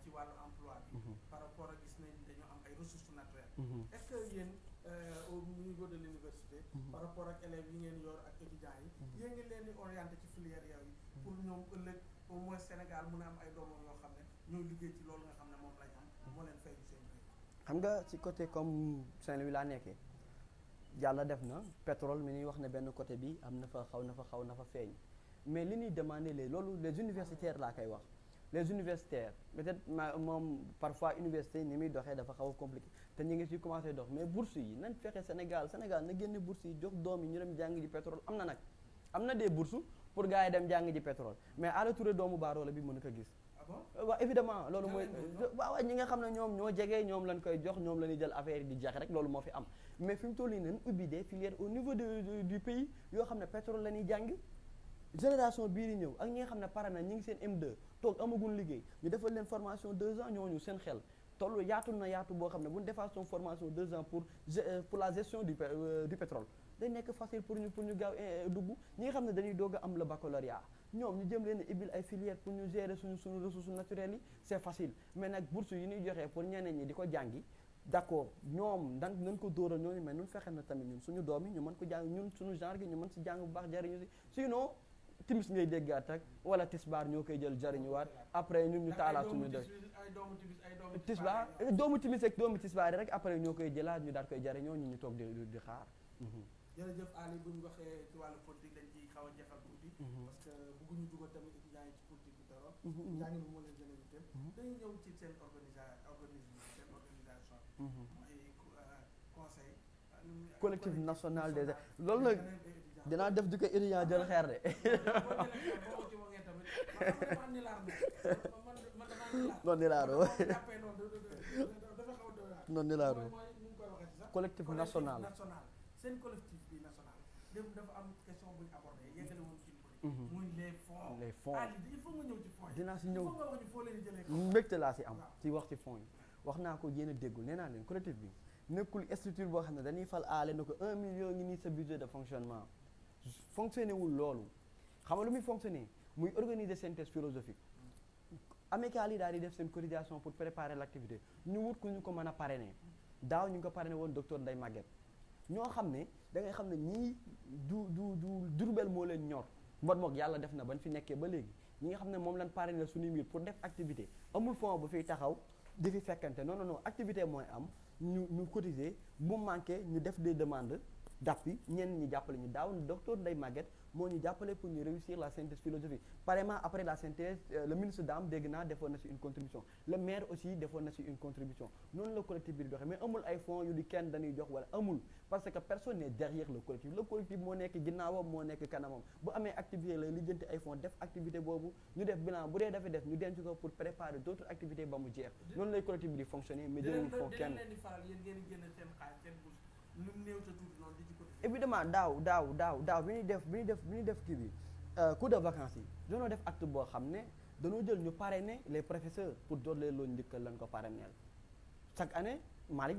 ci wàllu emploi bi. par rapport ak gis nañ dañoo am ay ressources naturelles. est-ce que yéen au niveau de l'université. par rapport ak élèves yi ngeen yor ak étudiants yi. yéen ngi leen di orienté ci filière yooyu. pour ñoom ëllëg au moins Sénégal mun a am ay doomam yoo xam ne ñooy liggéey ci loolu nga xam ne moom lañ am. moo leen fay seen réew. xam nga ci côté comme Saint-Louis laa nekkee yàlla def na pétrole mi ñuy wax ne benn côté bi am na fa xaw na fa feeñ mais li ñuy demander loolu les universitaires laa koy wax les universitaires peut-être moom parfois université ni muy doxee dafa xaw a compliqué te ñu ngi ci commencé dox mais bourse yi nañ fexe Sénégal na génne bourse yi jox doom yi ñu dem jàng ji pétrole am na nag am na des bourses pour gars yi dem jàng ji pétrole mais Alla Touré doomu baaroo la bi mën ko gis. waaw évidemment loolu mooy waaw ñi nga xam ne ñoom ñoo jege ñoom lañ koy jox ñoom la ñuy jël affaire yi di jeex rek loolu moo fi am mais fi mu toll nii nañ ubbi des filières au niveau du pays yoo xam ne pétrole la ñuy jàng génération bii di ñëw ak ñi nga xam ne pare na ñi ngi seen M2 toog amagul liggéey ñu defal leen formation 2 ans ñooñu seen xel tollu yaatu boo xam ne bu ñu defaa son formation 2 ans pour la gestion du pétrole day nekk facile pour ñu gaaw dugg ñi nga xam ne dañuy doog a am le baccalauréat ñoom ñu jëm leen a ibil ay filières pour ñu gérer suñu ressources naturelles yi c'est facile mais nag bourse yi ñuy joxee pour ñeneen ñi di ko jàngi d'accord ñoom nañ ko dóoral ñooñu mais ñun fexe na tamit ñun suñu doom yi ñu mën ko jàng ñun suñu genre gi ñu mën si jàng bu baax jariñu si sinon timis ngay déggaat rek wala tisbaar ñoo koy jël jariñuwaat après ñun ñu taalaat suñu def tisbaar doomu timis ak doomu tisbaar rek après ñoo koy jëlaat ñu daal koy jariñoo ñu toog di xaar. jërëjëf Ali bu ñu waxee ci wàllu politique dañ ciy xaw a jeexal tuuti. parce que bëgguñu dugal tamit étudiants yi ci politique bi trop. njàng bi moo leen gën a yitteel. dañuy ñëw ci seen organisation. mooy conseil. collectif national des loolu nag dinaa def di ko étudiant jël xeer de. non ni laaro non ni laaro collectif national. seen collectif bi national lépp dafa am question bu ñu abordé yeggale woon ci politique. muy les fonds. il faut nga ñëw ci fonds yi. dinaa si ñëw il faut nga wax ñu foo leen jëlee ko. mbégte laa si am ci wax ci fonds yi wax naa ko yéen a déggul nee naa leen collectif bi nekkul structure boo xam ne dañuy fal aale na ko 1 million ngi nii sa budget de fonctionnement fonctionné wul loolu xam nga lu muy fonctionné muy organiser synthèse philosophique amicale yi daal di def seen cotisation pour préparer l'activité ñu wut ku ñu ko mën a parrainer daaw ñu ngi ko parrainé woon docteur Ndeye Maguette ñoo xam ne da ngay xam ne ñii du Diourbel moo leen ñor mbot moog yàlla def na bañ fi nekkee ba léegi ñi nga xam ne moom lañ parrainé suñuy mbir pour def activité amul fond bu fiy taxaw di fi fekkante non activité mooy am ñu cotiser bu manqué ñu def des demandes d'appui ñenn ñi jàppale ñu daaw docteur Ndeye Maguette moo ñu jàppale pour ñu réussir la synthèse philosophique pareillement après la synthèse le ministre Dame dégg naa defoon na si une contribution le maire aussi defoon na si une contribution noonu la collectif bi di doxee mais amul ay fonds yu di kenn dañuy jox wala amul parce que personne n'est derrière le collectif moo nekk ginnaawam moo nekk kanamam bu amee activité la lijjanti ay fonds def activité boobu ñu def bilan bu dee dafa def ñu denc ko pour préparer d'autres activités ba mu jeex noonu lay collectif bi di fonctionner mais jëlul fonds kenn évidemment daaw bi ñuy def kii bi cours de vacances yi dañoo def acte boo xam ne dañoo jël ñu parrainer les professeurs pour door leen loolu njëkkal lañ ko parrainer chaque année Malick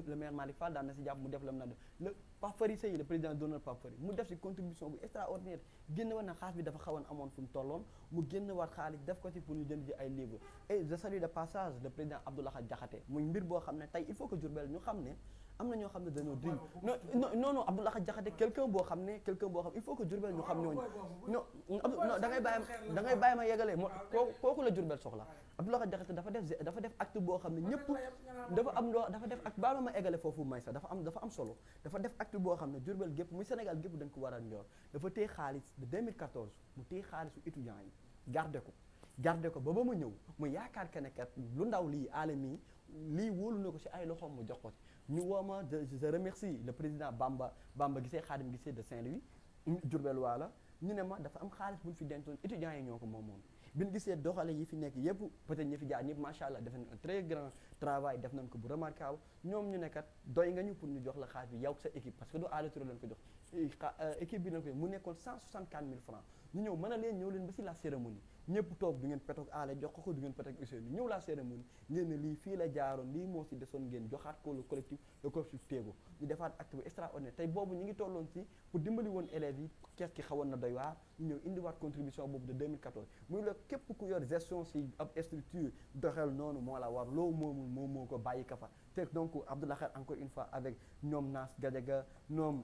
le maire Malick Fall daan na si jàpp mu def la mu na def le Pape Fary Seye le président d'honneur Pape Fary mu def si contribution bu extraordinaire génn war na xaalis bi dafa xawoon amoon fu mu tolloon mu génn war xaalis def ko si pour ñu jënd ji ay livres et je salue de passage le président Abdoulaye Diakhaté muy mbir boo xam ne tey il faut que Diourbel ñu xam ne am na ñoo xam ne dañoo dégg non Abdoulaye Diakhaté quelqu'un boo xam il faut que Diourbel ñu xam ñooñu non da ngay bàyyi ma yegalee kooku la Diourbel soxla Abdoulaye Diakhaté dafa def acte boo xam ne ñëpp dafa dafa def ak baal ma eggale foofu may sax dafa am solo dafa def acte boo xam ne Diourbel gépp muy Sénégal gépp dañ ko war a ñor dafa téye xaalis de 2014 mu téye xaalisu étudiants yi garde ko ba mu ñëw mu yaakaar que ne kat lu ndaw lii alami lii wóolu na ko ci ay loxoom mu jox ko ci ñu woo ma je remercie le président Bamba Guissé Khadim Guissé de Saint-Louis Diourbel waala ñu ne ma dafa am xaalis bu ñu fi dencoon étudiants yi ñoo ko moomoon bi ñu gisee doxale yi fi nekk yëpp peut-être ñi fi jaar ñëpp macha allah def nañ un très grand travail def nañ ko bu remarquable ñoom ñu ne kat doy nga ñu pour ñu jox la xaalis bi yow sa équipe parce que du Alla Touré leen ko jox équipe bi leen ko mu nekkoon 164 000 francs ñu ñëw mën a leen ñëw leen ba si la cérémonie ñëpp toog du ngeen petoog Alla jox ko du ngeen petoog Ousseynou ñëw la cérémonie ngeen ne lii fii la jaaroon lii moo si desoon ngeen joxaat ko le collectif téego ñu defaat acte bu extraordinaire tey boobu ñu ngi tolloon si pour dimbali woon élèves yi kees ki xawoon na doy waar ñu ñëw indiwaat contribution boobu de 2014 muy la képp ku yor gestion si ab structure doxel noonu moo la war loo moomul moom moo ko bàyyi ka fa te donc Abdoulaye Khare encore une fois avec ñoom Nass Gadiaga ñoom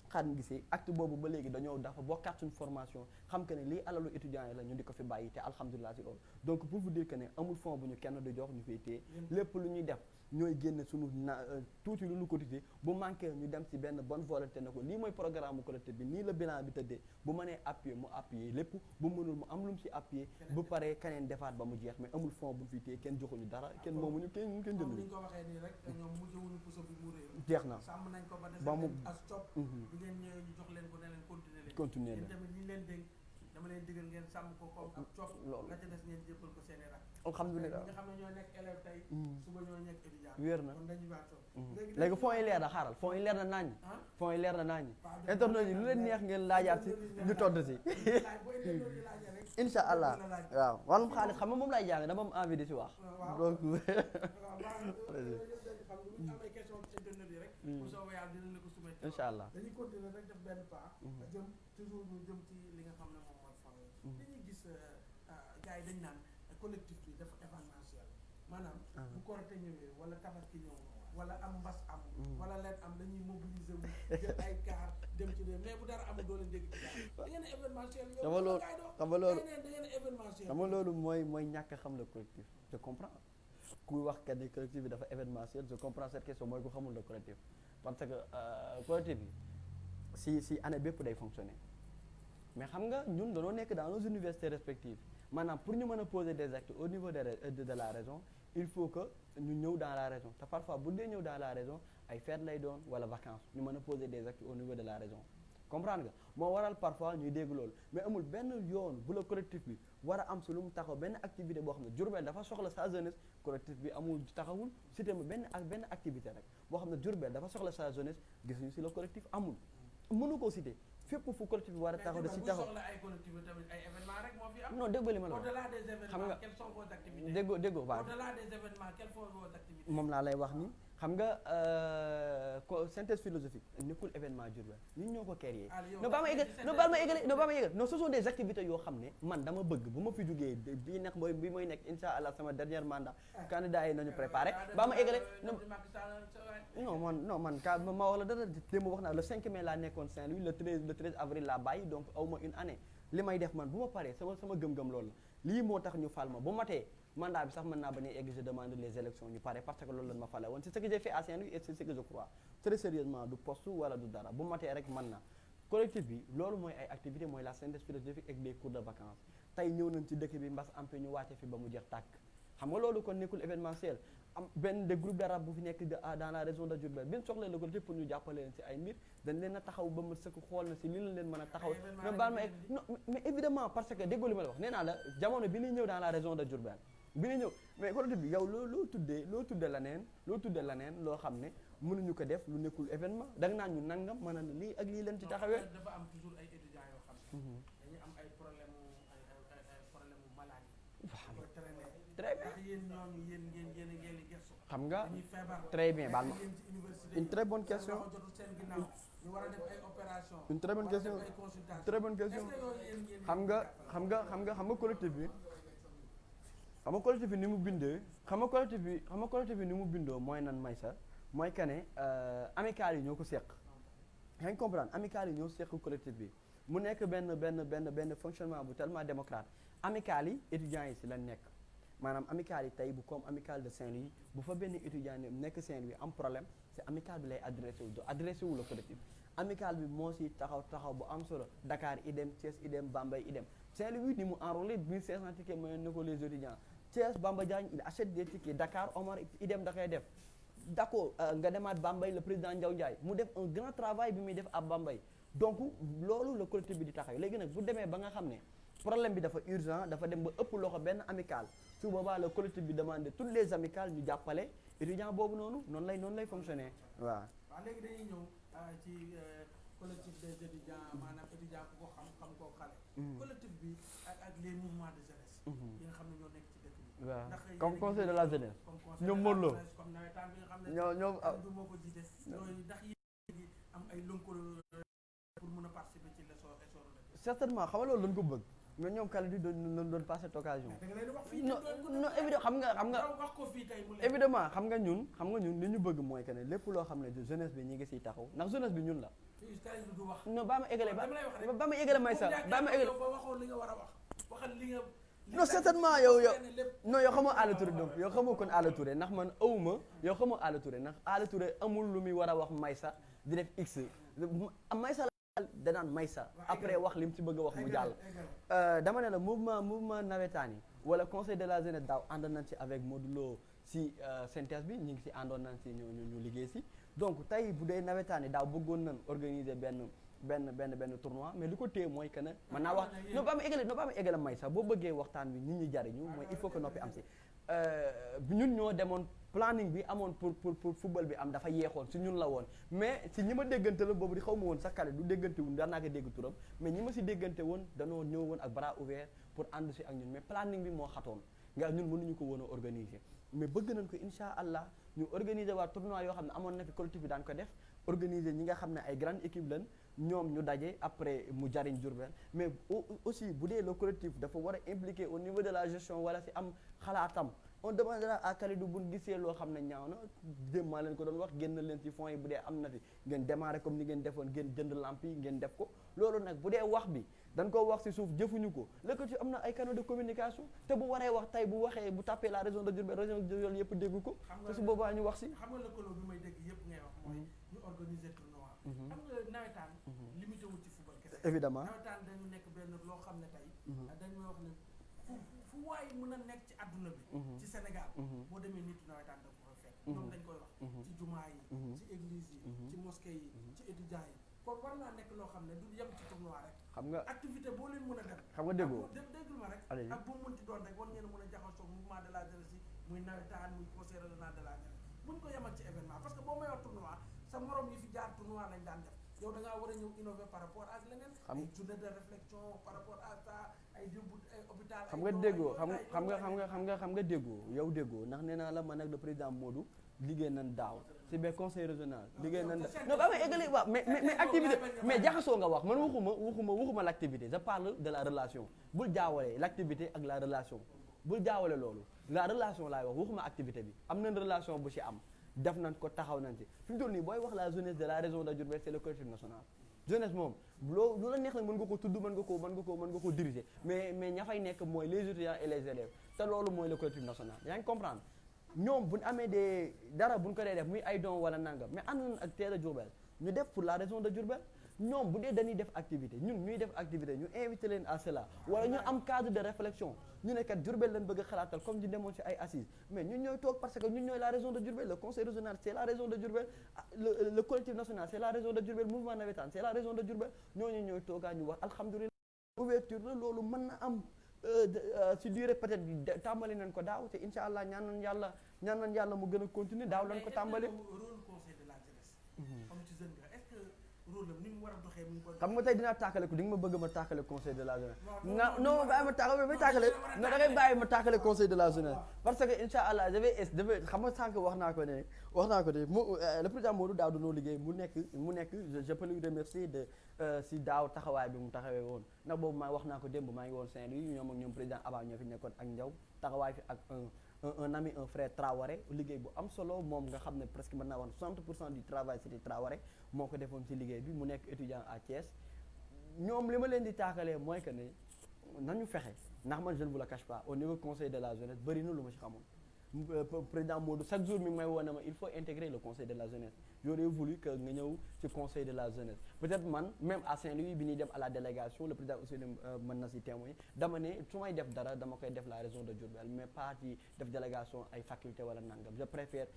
Khadim Guissé acte boobu ba léegi dañoo dafa bokkaat suñu formation xam que ne lii alalu étudiants yi la ñu di ko fi bàyyi te alhamdulilah si loolu donc pour vous dire que ne amul fond bu ñu kenn di jox ñu koy téye lépp lu ñuy def ñooy génne suñu tuuti lu ñu cotisé bu manqué ñu dem si benn bonne volonté ne ko lii mooy programme collectif bi nii la bilan bi tëddee bu mënee appuyer mu appuyer lépp bu mënul mu am lu mu si appuyer bu paree keneen defaat ba mu jeex mais amul fond bu ñu fi téye kenn joxuñu dara kenn moomuñu kenn jënduñu. comme ni nga ko waxee nii rek ñoom mujjewuñu puso bi mu réer. jeex na sàmm nañ ko ba mu as cop. bu ngeen ñëwee ñu jox leen ko ne leen continuer leen tamit ñu leen dénk dama leen digal ngeen sàmm ko comme ab cop la ca des ngeen jébbal ko seen i rak alhamdulilah ñi nga xam ne ñoo nekk élève tey suba ñoo nekk étudiant wér na kon dañuy waatoo léegi fonds yi leer na xaaral fonds yi leer na naañi fonds yi leer na naañi internet yi lu leen neex ngeen laajaat si ñu todd si incha allah waaw wàllum xaalis xam nga moom lay jàng dama am envie di si wax donc incha allah dañuy continuer rek def benn pas jëm toujours ñu jëm ci li nga xam ne moom mooy fan dañuy gis gars yi dañ naan collectif bi dafa événementiel maanaam bu Korité ñëwee wala Tabaski ñëw wala am mbas am wala leen am dañuy mobiliser wu jël ay car dem ci dee mais bu dara amul doo leen dégg ci da ngeen événementiel yow xam nga loolu da ngeen événementiel xam nga loolu mooy ñàkk a xam le collectif je comprends kuy wax kat ni collectif bi dafa événementiel je comprends cette question mooy ku xamul le collectif parce que collectif bi si année bépp day fonctionner mais xam nga ñun dañoo nekk dans nos universités respectives maanaam pour ñu mën a poser des actes au niveau de la région il faut que ñu ñëw dans la région te parfois bu dee ñëw dans la région ay fête lay doon wala vacances ñu mën a poser des actes au niveau de la région comprendre nga moo waral parfois ñuy dégg loolu mais amul benn yoon bu la collectif bi war a am si lu mu taxaw benn activité boo xam ne Diourbel dafa soxla sa jeunesse collectif bi amul taxawul cité ma benn activité rek boo xam ne Diourbel dafa soxla sa jeunesse gisuñu si le collectif amul mënu koo cité fépp fu collectif bi war a taxaw da si taxaw non déggoo li ma la wax xam nga déggoo waaw moom laa lay wax ni xam nga synthèse philosophique nekkul événement Diourbel ñun ñoo ko créé non ba ma égal non ce sont des activités yoo xam ne man dama bëgg bu ma fi jógee bii nekk bi mooy nekk insha allah sama dernier mandat candidat yi nañu préparé ba ma égale non man ka ma wala dara démb wax naa le 5 mai laa nekkoon Saint-Louis le 13 avril laa bàyyi donc awma une année li may def man bu ma paree sama gëm-gëm loolu la lii moo tax ñu fal ma bu matee mandat bi sax mën naa bañ a egg je demande les élections ñu pare parce que loolu lañ ma fale woon c'est ce que j'ai fait à Saint-Louis et c'est ce que je crois très sérieusement du poste wala du dara bu matee rek mën na collectif bi loolu mooy ay activité mooy la synthèse philosophique ak des cours de vacances tey ñëw nañ ci dëkk bi mbas ampe ñu wàcce fi ba mu jeex tàkk xam nga loolu kon nekkul événementiel am benn des groupes d'arabe bu fi nekk dans la région de Diourbel bi ñu soxlee le collectif pour ñu jàppale leen si ay mbir dañ leen a taxaw ba mu sëkk xool na si li leen mën a taxaw même baal ma non mais évidemment parce que déggoo li ma la wax nee naa la jamono bi ñuy ñëw dans la région de Diourbel bi ñuy ñëw mais collectif bi yow loo tuddee laneen loo xam ne mënuñu ko def lu nekkul événement da nga naan ñu nangam mën a lii ak lii leen ci taxawee dafa am toujours ay étudiants yoo xam ne dañuy am ay problème maladie très bien xam nga très bien baal ma une très bonne question une très bonne question xam nga collectif bi xam nga collectif bi ni mu bindee xam nga collectif bi ni mu bindoo mooy nan may sa mooy que ne amicales yi ñoo ko seq yaa ngi comprendre amicales yi ñoo seq collectif bi mu nekk benn fonctionnement bu tellement démocrate amicales yi étudiants yi si la nekk maanaam amicale yi tey bu comme amicale de Saint-Louis bu fa benn étudiant nekk Saint-Louis am problème c'est amicale bi lay adressé wu do adressé wu la collectif amicale bi moo si taxaw bu am solo Dakar idem Thiès idem Bambey idem Saint-Louis ni mu enrôlé 1500 tickets mooy na ko les étudiants Thiès Bamba Diagne il achète des tickets Dakar Omar idem da koy def d'accord nga demaat Bambey le président Ndiaw Ndiaye mu def un grand travail bi muy def à Bambey donc loolu la collectif bi di taxaw léegi nag bu demee ba nga xam ne problème bi dafa urgent dafa dem ba ëpp loxo benn amicale su boobaa le collectif bi demande toutes les amicales ñu jàppale étudiant boobu noonu lay fonctionner waaw. waaw léegi dañuy ñëw ci collectif des étudiants maanaam étudiant ku ko xam koo xale. collectif bi ak les mouvements de jeunesse. yi nga xam ne ñoo nekk ci dëkk bi. waaw ndax comme conseil de la jeunesse. ñoom Modou Lo comme nawetaan bi nga xam ne. ñoom du moo ko jiite. yooyu ndax yéen am ay lëkkaloo pour mën a participer ci l'essor de. certainement xam nga loolu lañ ko bëgg. mais ñoom Kalidou doon passer cette occasion. non évidemment xam nga wax ko fii tey mu évidemment xam nga ñun li ñu bëgg mooy que ne lépp loo xam ne jeunesse bi ñi ngi siy taxaw ndax jeunesse bi ñun la. non ba ma égale may sax ba ma égale. waxoon li nga war a wax waxal li nga. non certainement yow xamoo Alla Touré donc yow xamoo kon Alla Touré ndax man awuma yow xamoo Alla Touré ndax Alla Touré amul lu muy war a wax Maysa di def x Maysa danaan Maysa après wax li mu ci bëgg a wax mu jàll dama ne la mouvement nawetaan yi wala conseil de la jeunesse daaw ànd nañ ci avec Modou Lo si synthèse bi ñu ngi si àndoon nañ si ñu liggéey si donc tey bu dee nawetaan yi daaw bëggoon nañ organiser benn tournoi mais li ko téye mooy que ne man naa wax non ba ma égale Maysa boo bëggee waxtaan bi nit ñi jariñu mooy il faut que noppi am si ñun ñoo demoon planning bi amoon pour football bi am dafa yeexoon si ñun la woon mais si ñi ma déggante la boobu di xaw ma woon sax kale du déggante wuñ daan naa ko dégg turam mais ñi ma si déggante woon danoo ñëw woon ak bras ouvert pour ànd si ak ñun mais planning bi moo xatoon nga ñun mënuñu ko woon a organiser mais bëgg nañ ko insha allah ñu organiser waa tournoi yoo xam ne amoon na fi collectif bi daan ko def organiser ñi nga xam ne ay grande équipe lañ ñoom ñu daje après mu jariñ Diourbel mais aussi bu dee le collectif dafa war a impliquer au niveau de la gestion wala si am xalaatam on demandera à Kalidou bu gisee loo xam ne ñaaw na démb maa leen ko doon wax génn leen ci fonds yi bu dee am na fi ngeen démarrer comme ni ngeen defoon ngeen jënd lamp yi ngeen def ko loolu nag bu dee wax bi dañ koo wax ci suuf jëfuñu ko léegi ci am na ay canaux de communication te bu waree wax tey bu waxee bu tapé la région de Diourbel yëpp dégg ko te su boobaa ñu wax ci. xam nga lëkkaloo bi may dégg yëpp ngay wax mooy ñu organiser tournoi. xam nga nawetaan limité wu ci football kese. évidemment nawetaan dañu nekk benn loo xam ne tey dañu wax ne fu waay mën a nekk ci adduna bi ci Sénégal boo demee nit nawetaan da ko fekk ñoom dañ koy wax ci jumaa yi ci église yi ci mosquée yi ci étudiants yi kon war naa nekk loo xam ne du yem ci tournoi rek xam nga activité boo leen mën a def xam nga déggoo déggul ma rek ak bu mu mënti doon rek war ngeen mën a jaxasoo mouvement de la jeunesse yi muy nawetaan muy conseil régional de la jeunesse buñ ko yemal ci événement parce que boo may wax tournoi sa morom yi fi jaar tournoi lañ daan def yow da ngaa war a ñëw innover par rapport ak leneen ay journée de réflexion par rapport à ça ay yóbbu ay hôpital xam nga déggoo xam nga déggoo yow déggoo ndax nee naa la man ak le président Modou liggéey nañ daaw si benn conseil régional liggéey nañ non ba may eggali waaw mais activité mais jaxasoo nga wax man waxuma l' activité je parle de la relation bul jaawale l' activité ak la relation bul jaawale loolu la relation laay wax waxuma activité bi am nañ relation bu si am def nañ ko taxaw nañ ci fi mu toll nii booy wax la jeunesse de la région de Diourbel c'est le collectif national jeunesse moom lu la neex nag mën nga ko tudd mën nga ko diriger mais ña fay nekk mooy les étudiants et les élèves te loolu mooy le collectif national yaa ngi comprendre ñoom buñ amee dara buñ ko dee def muy ay don wala nangam mais ànd nañ ak Teel Diourbel ñu def pour la région de Diourbel ñoom bu dee dañuy def activité ñun ñuy def activité ñu invité leen à cela wala ñu am cadre de réflexion ñu ne kat Diourbel lañ bëgg a xalaatal comme ñu demoon ci ay assises mais ñun ñooy toog parce que ñun ñooy la région de Diourbel le conseil régional c'est la région de Diourbel le collectif national c'est la région de Diourbel mouvement navétane c'est la région de Diourbel ñooñu ñooy toogaa ñu wax alhamdulilah ouverture la loolu mën na am si durée peut-être tàmbali nañ ko daaw te incha allah ñaan nañ yàlla mu gën a continuer daaw lañ ko tàmbali. xam nga tey dinaa tàkkale ko di nga ma bëgg ma tàkkale conseil de la jeunesse non bàyyi ma tàkkale non da ngay bàyyi ma tàkkale conseil de la jeunesse parce que incha allah dafay xam nga sànq wax naa ko ne le président Modou daaw dañoo liggéey mu nekk je peux lui remercier de si daaw taxawaay bi mu taxawee woon ndax boobu wax naa ko démb maa ngi woon Saint-Louis ñoom ak ñoom président Aba ñoo fi nekkoon ak Ndiaw taxawaay fi ak un ami un frère Traoré liggéey bu am solo moom nga xam ne presque mën naa wax 60% du travail c'était Traoré moo ko defoon ci liggéey bi mu nekk étudiant à Thiès ñoom li ma leen di taakalee mooy que ne nañu fexe ndax man je ne vous le cache pas au niveau conseil de la jeunesse bëri na lu ma ci xamul président Modou chaque jour mi ngi may woo ne ma il faut intégrer le conseil de la jeunesse j'aurais voulu que nga ñëw ci conseil de la jeunesse peut-être man même à Saint-Louis bi ñuy dem à la délégation le président aussi mën na si témoigner dama ne su may def dara dama koy def la région de Diourbel mais pas ci def délégation ay faculté wala nangam je préfère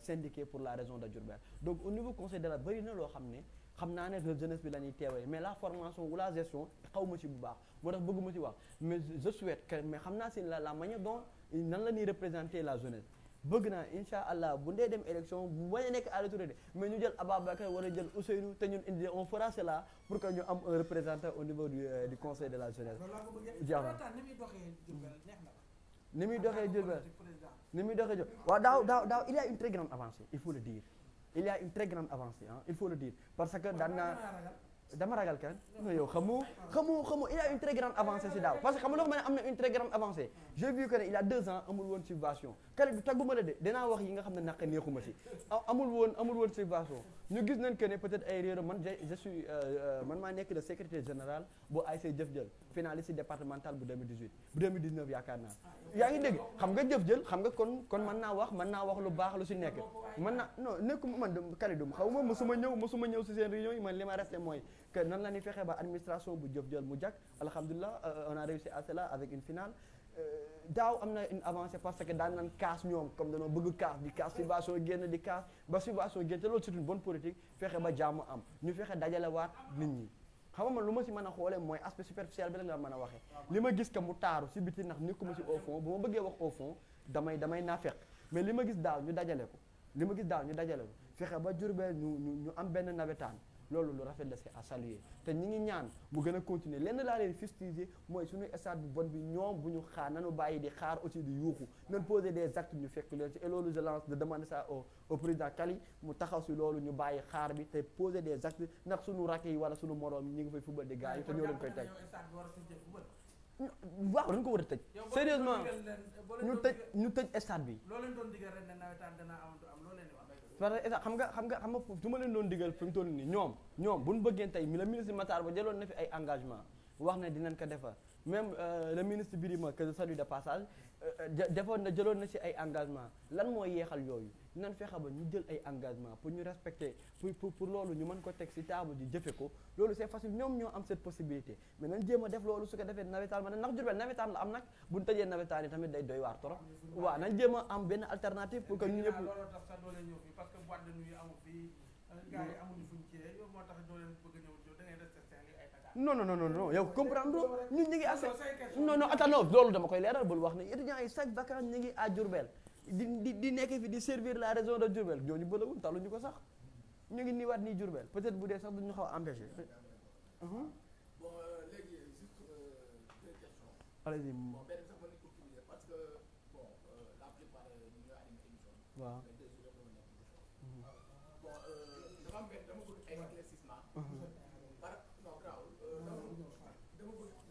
syndiquer pour la région de Diourbel donc au niveau conseil de la bëri na loo xam ne xam naa ne jeunesse bi la ñuy teewee mais la formation ou la gestion xaw ma ci bu baax moo tax bëgguma ci wax mais je souhaite que mais xam naa si la manière dont nan la ñuy représenter la jeunesse bëgg naa incha allah bu ndee dem élection bu bañ a nekk à l'autorité mais ñu jël Ababacar wala jël Ousseynou te ñun indi on fera cela pour que ñu am un représentant au niveau du conseil de la jeunesse. jeex na ni muy doxee Diourbel neex na la. ni muy doxee Diourbel ni muy doxee Diourbel waaw daaw il y a une très grande avancée il faut le dire il y a une très grande avancée il faut le dire parce que daan naa dama ragal kan non yow xamu il y a une très grande avancée si daaw parce que xam nga ma ne am na une très grande avancée j'ai vu que ne il y a 2 ans amul woon subvention kale du tagguma la de dinaa wax yi nga xam ne naq neexuma si amul woon subvention ñu gis nañ que ne peut-être ay réero man je suis man maa nekk le secrétaire général bu ASC Jëf Jël finaliste si départemental bu 2018 bu 2019 yaakaar naa yaa ngi dégg xam nga Jëf Jël xam nga kon mën naa wax lu baax lu si nekk mën naa non nekkuma man Kalidou xaw ma mosuma ñëw si seen réunion yi man li ma resté mooy que nan la ñuy fexe ba administration bu Jëf Jël mu jag alhamdulilah on a réussi à cela avec une finale daaw am na une avancée parce que daan nañ kaas ñoom comme dañoo bëgg kaas di kaas subvention génn di kaas ba subvention génn te loolu c'est une bonne politique fexe ba jàmm am ñu fexe dajalewaat nit ñi xam nga man lu ma si mën a xoolee mooy aspect superficiel bi la mën a waxee li ma gis que mu taaru si biti ndax nekkuma si au fond bu ma bëggee wax au fond damay naa fekk mais li ma gis daaw ñu dajale ko fexe ba Diourbel ñu am benn nawetaan loolu lu rafet la c'est à saluer te ñi ngi ñaan mu gën a continuer lenn laa leen fustiger mooy suñu stade bu bon bi ñoom bu ñu xaar nanu bàyyi di xaar aussi di yuuxu nan poser des actes ñu fekk leen ci et loolu je lance de demander ça au président Kali mu taxaw si loolu ñu bàyyi xaar bi te poser des actes ndax suñu rakk yi wala suñu moroom ñi ngi fay football di gars yi te ñoo leen koy teg waaw dañ ko war a tëj sérieusement ñu tëj stade bi loo leen doon digal ren ne nawetaan dana am loo leen di wax parce que xam nga su ma leen doon digal fi mu toll nii ñoom bu ñu bëggeen tey le ministre Matar Ba jëloon na fi ay engagement wax ne dinañ ko defar même le ministre Birima que je salue de passage jëloon na ci ay engagement lan moo yeexal yooyu dinañ fexe ba ñu jël ay engagement pour ñu respecter pour loolu ñu mën ko teg ci table ji jëfe ko loolu c'est facile ñoom ñoo am cette possibilité mais nañ jéem a def loolu su ko defee nawetaan ma ne ndax Diourbel nawetaan la am nag bu ñu tëjee nawetaan yi tamit day doy waar trop waaw nañ jéem a am benn alternative pour que ñu ñëpp loolu tax sax doo leen ñëw fii parce que boîte de nuit amul fii gars yi amuñu fuñ cee yow moo tax doo leen bëgg a ñëw da ngay resté Saint-Louis ay Dakar non yow comprendre ñun ñu ngi assez non attends non loolu dama koy leeral bul wax ne étudiants yi chaque vacance ñu ngi à Diourbel di nekk fi di servir la région de Diourbel ñooñu bëlawul taluñu ko sax ñu ngi niiwaat nii Diourbel peut-être bu dee sax duñu xaw a empêché bon léegi juste deux questions. allez-y bon benn sax mën nañu ko utiliser parce que bon la plupart ñu ngi animé émission bi. waaw mais deux jours yëpp nekk émission. bon dafa am benn dama bëgg ay éclaircissement. par non grave dama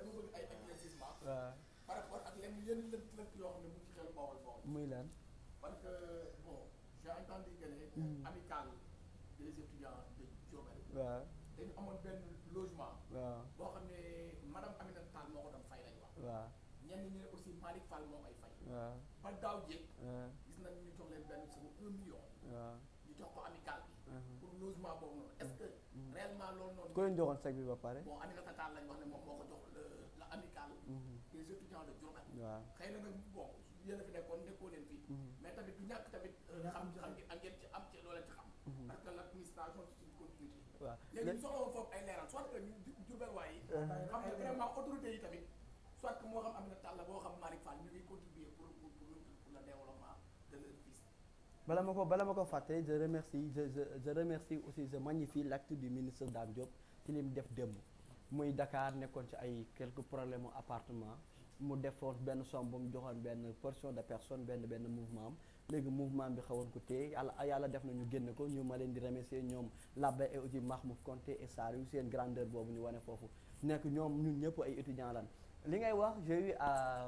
bëgg ay éclaircissement. waaw par rapport ak yenn lënt yoo xam ne mu ngi ci xel Bawol Bawol. muy lan parce que bon j'ai entendu que ne. amicale des étudiants de Diourbel. waaw dañu amoon benn logement. waaw boo xam ne madame Aminata Tall moo ko doon fay lañ wax. waaw ñenn ñi ne aussi Malick Fall moo koy fay. waaw ba daaw jéeg. waaw gis nañ ñu jox leen benn suñu 1 million. waaw ñu jox ko amicale bi. pour logement boobu noonu est-ce que. réellement loolu noonu. ku leen joxoon chèque bi ba pare bon Aminata Tall lañ wax ne moom moo ko jox la amicale. des étudiants de Diourbel. waaw xëy na nag bon yéen a fi nekkoon nekkoo leen fii. mais tamit du ñàkk tamit. xam ngeen ci am ci loo leen ci xam. parce que l'administration c'est une continuité. waaw léegi ñu soxla woon foofu ay leeral soit que ñu Diourbel waay yi. xam ne vraiment autorité yi tamit soit que moo xam Aminata Tall la boo xam Malick Fall ñu ngi contribuer pour le développement de leur fils. bala ma ko fàtte je remercie aussi je magnifie l'acte du ministre Dame Diop ci li mu def démb muy Dakar nekkoon ci ay quelques problèmes mu appartement mu defoon benn somme bu mu joxoon benn portion de personne benn mouvement am léegi mouvement bi xawoon ko téye yàlla def na ñu génn ko ñu ma leen di remercier ñoom Labé et aussi Mahmoud Konté et Sariou seen grandeur boobu ñu wane foofu nekk ñoom ñun ñëpp ay étudiants lan li ngay wax j'ai eu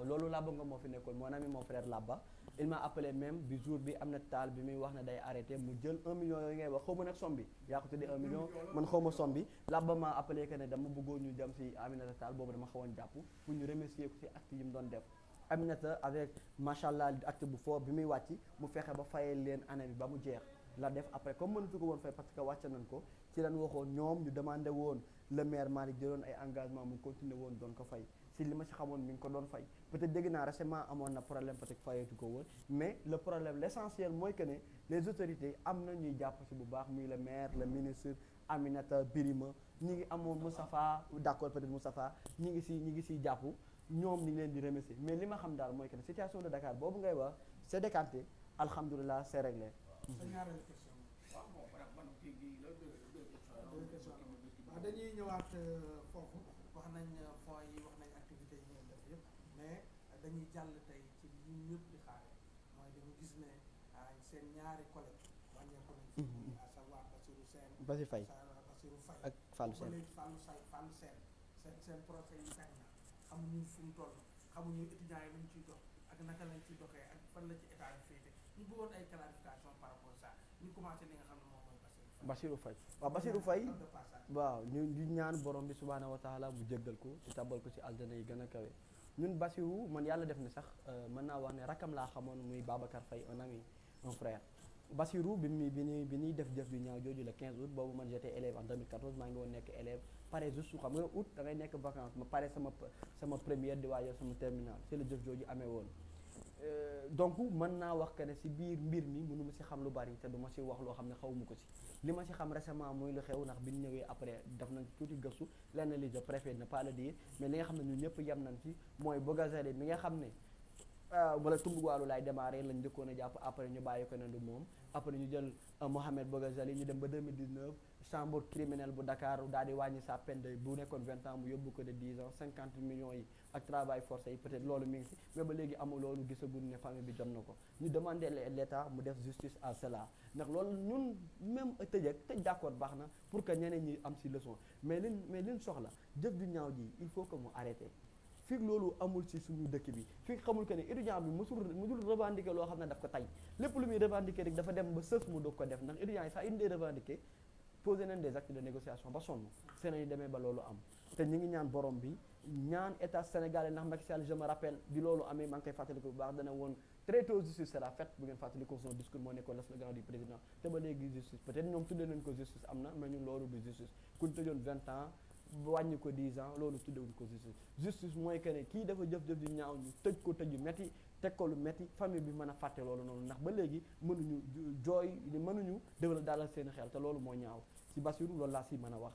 loolu Laba Ngom moo fi nekkoon mon ami mon frère Laba il m'a appelé même du jour bi am na taal bi muy wax ne day arrêté mu jël 1 million yooyu ngay wax xaw ma nag somme bi yaa ko tuddee 1 million man xaw ma somme bi Laba m'a appelé que ne dama bëggoon ñu dem si Aminata Tall boobu dama xawoon jàpp pour ñu remercier ko si acte yi mu doon def Aminata avec machallah acte bu fort bi muy wàcc mu fexe ba fayee leen année bi ba mu jeex la def après comme mënatu ko woon fay parce que wàcc nañ ko ci lañ waxoon ñoom ñu demandé woon le maire Malick jëloon ay engagement mu continué woon doon ko fay si li ma ci xamoon mi ngi ko doon fay peut-être dégg naa récemment amoon na problème peut-être fayeetu ko woon mais le problème l'essentiel mooy que ne les autorités am na ñuy jàpp si bu baax muy le maire le ministre Aminata Birima ñi ngi amoon Moustapha d'accord peut-être Moustapha ñi ngi siy jàpp ñoom ni ngi leen di remercier mais li ma xam daal mooy que ne situation de Dakar boobu ngay wax c'est décanté alhamdulilah c'est réglé. sa ñaareelu question. waaw bon man kii bi la deux questions. waaw dañuy ñëwaat foofu wax nañ fonds yi wax nañ activités yi ngeen def yëpp mais dañuy jàll tey ci li ñëpp di xaare mooy dañu gis ne seen ñaari collègues wàññeeku nañ fi à savoir Bassirou Sène Bassirou Faye Bassirou Faye ak Fallou Sène léegi Fallou Sène seen procès yi teg na xamuñu fu mu toll xamuñu étudiants yi lañ ciy dox ak naka lañ ciy doxee ak fan la ci état bi féete ñu bëggoon ay clarification par rapport à ça ñu commencé li nga xam ne moom mooy Bassirou Faye waaw Bassirou Faye waaw ñu ñaan borom bi subhaanahu wa taala mu jéggal ko ci tabal ko ci aljana yi gën a kawe ñun Bassirou man yàlla def na sax mën naa wax ne rakam laa xamoon muy Babacar Faye un ami un frère Bassirou bi ñuy def jëf ju ñaaw jooju le 15 août boobu man j'étais élève en 2014 maa ngi woon nekk élève pare juste xam nga août da ngay nekk vacances ma pare sama première di waajal sama terminale c'est le jëf jooju amee woon donc mën naa wax que ne si biir mbir mi mënu ma si xam lu bari te du ma si wax loo xam ne xawuma ko si li ma si xam récemment muy lu xew ndax bi ñu ñëwee après def nañ tuuti gëstu lenn li je préfère ne pas le dire mais li nga xam ne ñun ñëpp yem nañ ci mooy Bougazelli mi nga xam ne wala Tumbuwaalu laay démarré lañ njëkkoon a jàpp après ñu bàyyi ko ne du moom après ñu jël Mohamed Bougazelli ñu dem ba 2019 chambre criminelle bu Dakar daal di wàññi sa peine de bu nekkoon 20 ans mu yóbbu ko de 10 ans 50 millions yi ak travail forcé yi peut-être loolu mi ngi si mais ba léegi amul loolu gisaguñ ne famille bi jot na ko ñu demandé l'État mu def justice à cela ndax loolu ñun même tëj d'accord baax na pour que ñeneen ñi am si leçon mais liñ soxla jëf ju ñaaw ji il faut que mu arrêté fii loolu amul ci suñu dëkk bi fii xamul que ne étudiant bi musul revendiquer loo xam ne daf ko tay lépp lu muy revendiquer rek dafa dem ba sës mu doog ko def ndax étudiant yi sax une des revendiquer posé nañ des actes de négociation ba sonn seen yi demee ba loolu am te ñu ngi ñaan borom bi ñaan état sénégalais ndax Macky Sall je me rappelle bi loolu amee maa ngi koy fàttaliku bu baax dana woon très tôt justice sera faite bu ngeen fàttaliku son discours moo nekkoon le slogan du président te ba léegi justice peut-être ñoom tuddee nañ ko justice am na mais ñun loolu du justice kuñ tëjoon 20 ans wàññi ko 10 ans loolu tuddewuñ ko justice mooy que ne kii dafa jëf-jëf ju ñaaw ñu tëj ko tëj yu metti teg ko lu metti famille bi mën a fàtte loolu noonu ndax ba léegi mënuñu mënuñu déwénal dalal seen xel te loolu moo ñaaw ci Bassirou loolu laa si mën a wax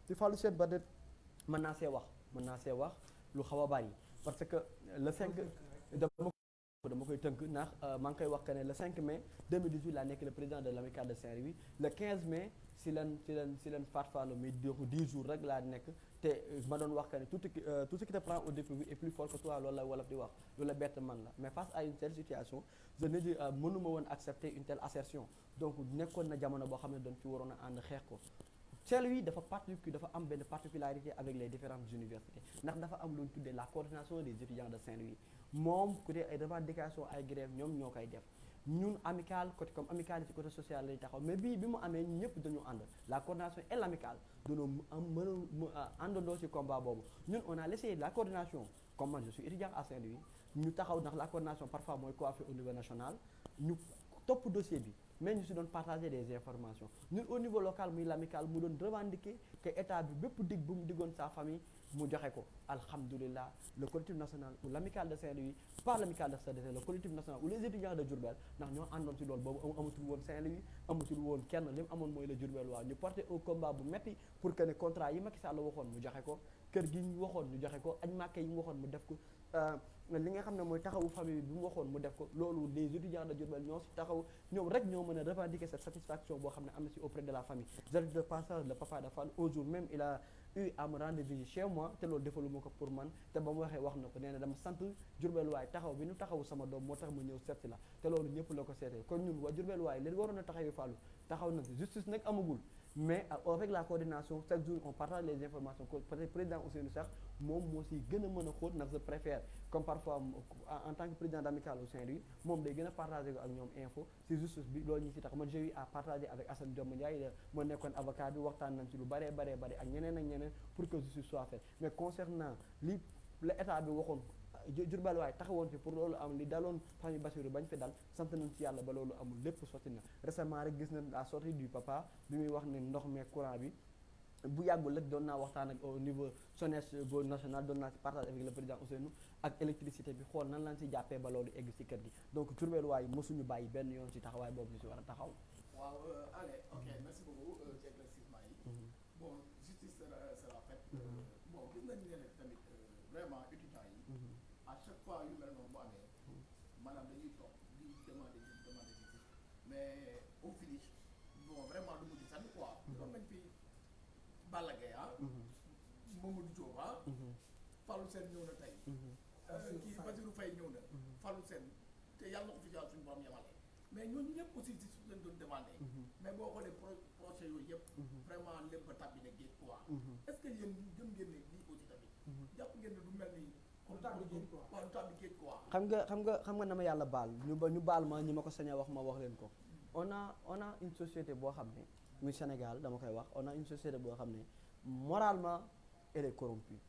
ci Fallou Sène ba det mën naa see wax lu xaw a bari parce que le 5 dama koy tënk ndax maa ngi koy wax que ne le 5 mai 2018 laa nekk le président de l'amicale de Saint-Louis le 15 mai si leen faat Fallou mi doxu 10 jours rek laa nekk te ma doon wax que ne tout ce qui te prend au dépourvu est plus fort que toi loolu la wolof di wax loolu la bett man la mais face à une telle situation je ne dis mënuma woon accepter une telle assertion donc nekkoon na jamono boo xam ne doon ci waroon a ànd xeex ko Saint-Louis dafa am benn particularité avec les différentes universités ndax dafa am lu ñu tuddee la coordination des étudiants de Saint-Louis moom côté ay revendications ay grève ñoom ñoo koy def ñun amicale côté comme amicale ci côté social lañu taxaw mais bii bi mu amee ñëpp dañu ànd la coordination et l'amicale dañoo àndandoo ci combat boobu ñun on a laissé la coordination comme man je suis étudiant à Saint-Louis ñu taxaw ndax la coordination parfois mooy coiffé au niveau national ñu topp dossier bi mais ñu si doon partager des informations ñun au niveau local muy l'amicale mu doon revendiquer que état bi bépp dig bu mu diggoon sa famille mu joxe ko alhamdulillah le collectif national ou l'amicale de Saint-Louis pas l'amicale de Saint-Louis le collectif national ou les étudiants de Diourbel ndax ñoo àndoon si loolu boobu amatul woon Saint-Louis amatul woon kenn li mu amoon mooy le Diourbel waaw ñu porter au combat bu metti pour que ne contrat yi Macky Sall waxoon mu joxe ko kër gi ñu waxoon ñu joxe ko añ màkke yi mu waxoon mu def ko li nga xam ne mooy taxawu famille bi mu waxoon mu def ko loolu les étudiants de Diourbel ñoo si taxaw ñoom rek ñoo mën a revendiquer cette satisfaction boo xam ne am na si auprès de la famille j'arrive de passage le papa de Fallou au jour même il a eu à me rendre visite chez moi te loolu defaluma ko pour man te ba mu waxee wax na ko nee na dama sant Diourbel waay taxaw bi ñu taxawu sama doom moo tax ma ñëw seet si la te loolu ñëpp la ko seetee kon ñun waa Diourbel waay leen waroon a taxawee Fallou taxaw na justice nag amagul mais avec la coordination chaque jour on partage les informations peut-être président Ousseynou sax moom moo si gën a mën a xóot ndax je préfère comme parfois en tant que président d'amicale au Saint-Louis moom day gën a partager ko ak ñoom info si justice bi loolu ñu si tax man j'ai eu à partager avec Assane Dioma Ndiaye moo nekkoon avocat bi waxtaan nañ ci lu bare ak ñeneen pour que justice soit faite mais concernant li la état bi waxoon Diourbel waaye taxawoon fi pour loolu am li daloon famille Bassirou bañ fi dal sant nañ ci yàlla ba loolu amul lépp sotti na récemment rek gis nañ la sortie du papa bi muy wax ne ndox mais courant bi bu yàggul rek doon naa waxtaan ak au niveau SONES go national doon naa ci partage avec le président Ousseynou ak électricité bi xool nan lañ si jàppee ba loolu egg si kër gi donc Diourbel waaye mosuñu bàyyi benn yoon ci taxawaay boobu ñu si war a taxaw. waaw allez ok merci beaucoup ci éclaircissement yi. bon justice sera faite. bon gis nañu ne tamit vraiment étudiants yi. à chaque fois yu mel noonu bu amee maanaam dañuy toog di demander justice mais au finish bon vraiment du mujj sànni quoi. doon nañ fi Balla Gaye Mamadou Diop Fallou Sène ñëw na tey. kii Bassirou Faye ñëw na. Fallou Sène te yàlla na ko fi jaar suñu borom yemale. mais ñooñu ñëpp aussi si suñ leen doon demandé. mais boo xoolee projet yooyu yëpp. vraiment lépp ba tàbbi na géej quoi. est-ce que yéen gëm ngeen ne lii aussi tamit. jàpp ngeen ne du mel ni. lu tàbbi géej quoi waaw lu tàbbi géej quoi. xam nga na ma yàlla baal ñu baal ma ñi ma ko sañ a wax ma wax leen ko. on a une société boo xam ne muy Sénégal dama koy wax on a une société boo xam ne moralement elle est corrompue.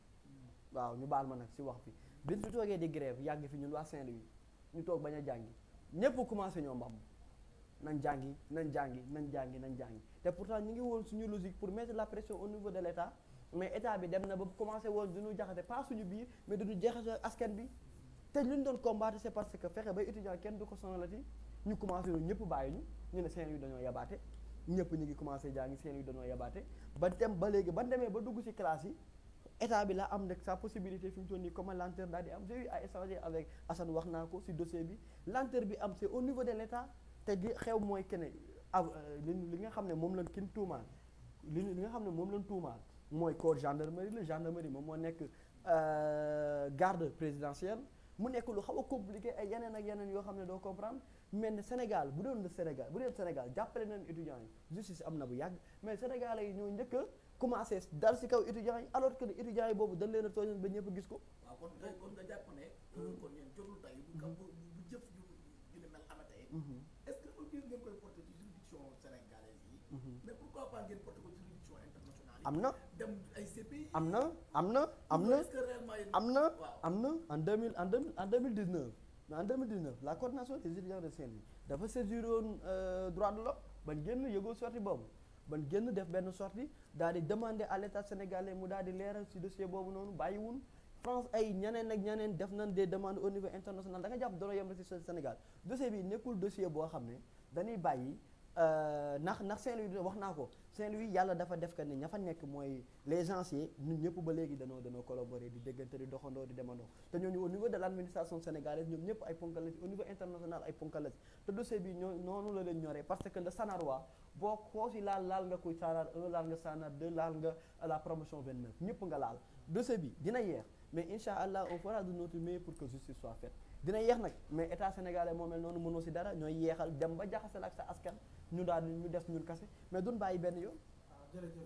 waaw ñu baal ma nag si wax bi biñ fi toogee di grève yàgg fi ñun waa Saint-Louis ñu toog bañ a jàngi ñëpp commencé ñoo mbam nañ jàngi te pourtant ñu ngi woon suñu logique pour mettre la pression au niveau de l'État mais état bi dem na ba commencé woon duñu jaxase pas suñu biir mais duñu jaxase askan bi te lu ñu doon combattre c'est parce que fexe ba étudiant kenn du ko sonalati ñu commencé noonu ñëpp bàyyi ñu ne Saint-Louis dañoo yabaate ñëpp ñu ngi commencé jàngi Saint-Louis dañoo yabaate ba léegi ba demee ba dugg ci classe yi état bi la am nag sa possibilité fi mu toll nii comme lenteur daal di am j'ai eu à échanger avec Assane wax naa ko ci dossier bi lenteur bi am c'est au niveau de l'état te di xew mooy que ne li nga xam ne moom lañ kin tuumaal li nga xam ne moom lañ tuumaal mooy corps gendarmerie la gendarmerie moom moo nekk garde présidentielle mu nekk lu xaw a compliqué ay yeneen ak yeneen yoo xam ne doo comprendre mais ne Sénégal bu doon Sénégal jàppale nañ étudiants yi justice am na bu yàgg mais Sénégalais yi ñoo njëkk a commencé dal ci kaw étudiants yi alors que étudiants yi boobu dañ leen a tooñoon ba ñëpp gis ko. waaw kon nga jàpp ne. kon yéen jotul tey bu jëf ju ne mel amatee. est-ce que au lieu ngeen koy porter ci juridiction sénégalaise yi. mais pourquoi pas ngeen porter ko ci juridiction internationale yi. am na dem ay CPI. am na est-ce que réellement yéen. am na en 2019 la coordination des étudiants de Saint-Louis dafa saisir woon droit de l'homme ban génn yëgoo sortie boobu ban génn def benn sortie daal di demander à l'état sénégalais mu daal di leeral ci dossier boobu noonu bàyyiwul France ay ñeneen ak ñeneen def nañ des demandes au niveau international da nga jàpp dara yem ci Sénégal dossier bi nekkul dossier boo xam ne dañuy bàyyi ndax Saint-Louis wax naa ko Saint-Louis yàlla dafa def que ne ña fa nekk mooy les anciens ñun ñëpp ba léegi danoo collaborer di déggante di doxandoo di demandoo te ñooñu au niveau de l'administration sénégalaise ñoom ñëpp ay ponkal la au niveau international ay ponkal la te dossier bi noonu la leen ñoree parce que le Sanarwa boo koo si laal nga kuy Sanar 1 laal nga Sanar 2 laal nga la promotion 29 ñëpp nga laal dossier bi dina yeex mais incha allah on fera de notre mieux pour que justice soit faite dina yeex nag mais état sénégalais moo mel noonu mënoo si dara ñooy yeexal dem ba jaxasal ak sa askan ñu daal ñu des ñun kase mais duñ bàyyi benn yoon. waaw jërëjëf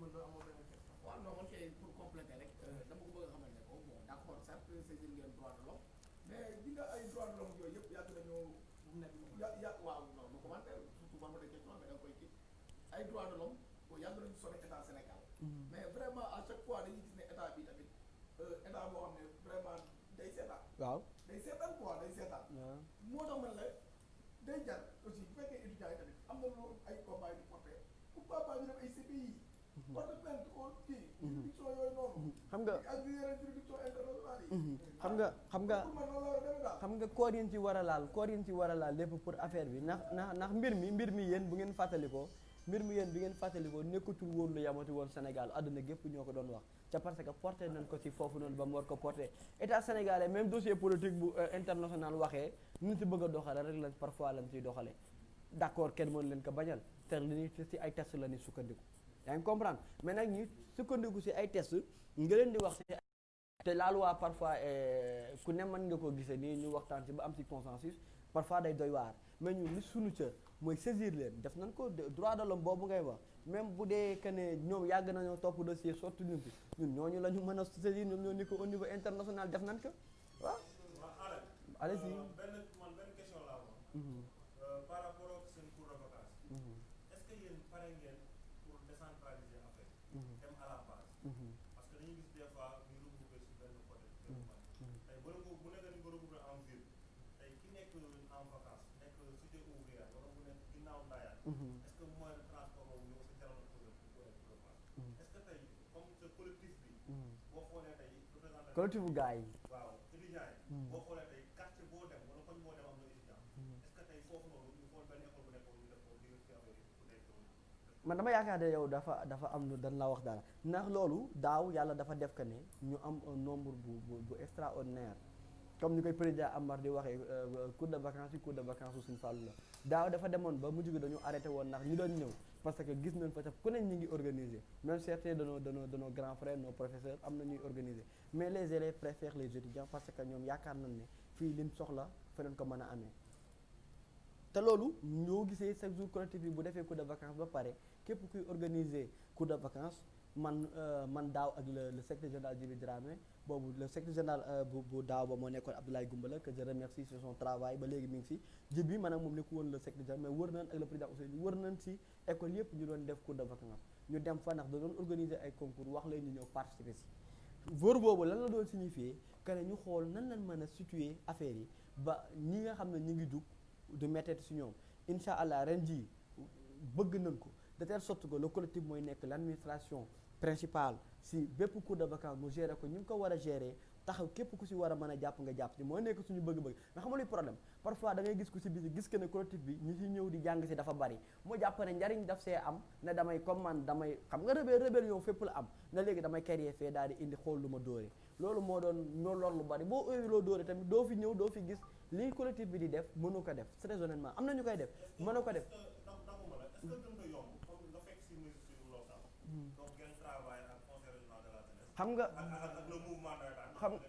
man doo amoo benn question. waaw non man kay pour compléter rek dama ko bëgg a xamal ne ko bon d'accord certes saisir ngeen droit de l'homme mais di nga ay droit de l'homme yooyu yëpp yàgg nañoo waaw non du commentaire surtout forme de question mais da nga koy kii ay droit de l'homme bon yàgg nañu sonné état Sénégal mais vraiment à chaque fois dañuy gis ne état bi tamit état boo xam ne vraiment day seetaan waaw day seetaan quoi day seetaan moo tax man la day jar aussi bu fekkee étudiants yi tamit am na lu ay combat yu porté pourquoi pas ñu def ay CPI porte plainte au kii juridiction yooyu noonu xam nga ak yeneen juridiction internationale yi xam nga koor yi ci war a laal lépp pour affaire bi ndax mbir mi yéen bu ngeen fàttalikoo nekkatul woon lu yamati woon Sénégal àdduna gépp ñoo ko doon wax ca parce que porté nañ ko ci foofu noonu ba mu war ko porté état sénégalais même dossier politique bu international waxee ñu ci bëgg a doxale rek lañ parfois lañ ciy doxale d'accord kenn mën leen ko bañal te li ñuy ci ay test la ñuy sukkandiku yaa ngi comprendre mais nag ñi sukkandiku ci ay test nga leen di wax ci te la loi parfois ku ne mën nga ko gisee nii ñu waxtaan ci ba am ci consensus parfois day doy waar mais ñun li suñu cër mooy saisir leen def nañ ko droit de l'homme boobu ngay wax même bu dee que ne ñoom yàgg nañoo topp dossier sotti ñu fi ñun ñooñu la ñu mën a saisir ñoom ñoo ni ko au niveau international def nañ ko waaw. allez-y. benn question laa moom. par rapport ak seen cours de vacances. est-ce que yéen pare ngeen pour décentraliser affaire dem à la base. parce que dañuy gis des fois ñu regroupé si benn côté. tey bu nekk ni ko regroupé en ville tey ki nekk en vacances nekk cité ouvrière wala mu nekk ginnaaw Ndayane. est-ce que moyen de transport boobu ñoo ko jaral pour est-ce que tey comme ce collectif bi. boo xoolee tey représentant. collectif bu gars yi. waaw étudiants yi. boo xoolee tey quartier boo dem wala koñ boo dem am na étudiant. est-ce que tey foofu noonu ñu xool benn école bu nekkoon ñu def ko di ci affaire yi ku nekk. man dama yaakaar ne yow dafa am lu dañ la wax dara ndax loolu daaw yàlla dafa def que ne ñu am un nombre bu extraordinaire comme ni koy président Amar di waxee cours de vacances yi cours de vacances su suñu fàllu la daaw dafa demoon ba mujj gi dañu arrêté woon ndax ñu doon ñëw parce que gis nañ fa sax ku ne ñu ngi organiser même certains de nos grands frères nos professeurs am na ñuy organiser mais les élèves préfèrent les étudiants parce que ñoom yaakaar nañ ne fii liñ soxla feneen ko mën a amee te loolu ñoo gisee chaque jour collectif bi bu defee cours de vacances ba pare képp kuy organiser cours de vacances man daaw ak le secrétaire général Djibi Dramé boobu le secrétaire général bu daaw ba moo nekkoon Abdoulaye Goumbala que je remercie sur son travail ba léegi mi ngi fi Djibi maanaam moom nekku woon le secrétaire général mais wër nañ ak le président Ousseynou wër nañ si école yëpp ñu doon def cours de vacances ñu dem fa ndax da doon organiser ay concours wax leen ñu ñëw participer si wër boobu lan la doon signifier que ne ñu xool nan lañ mën a situer affaire yi ba ñi nga xam ne ñu ngi jug du metteeti si ñoom incha allah ren jii bëgg nañ ko de telle sorte que le collectif mooy nekk l'administration principale si bépp cours de vacances mu gérer ko ñu ngi ko war a gérer taxaw képp ku si war a mën a jàpp nga jàpp ci moo nekk suñu bëgg-bëgg nga xam nga luy problème parfois da ngay gis ku si biti gis que ne collectif bi ñi si ñëw di jàng si dafa bari mu jàpp ne njariñ daf see am ne damay comme man damay xam nga rébellion fépp la am na léegi damay créer fee daal di indi xool lu ma dóore loolu moo doon ñoo lor lu bari boo loo dóore tamit doo fi ñëw doo fi gis lii collectif bi di def mënu ko def très honnêtement am na ñu koy def mënu ko def xam nga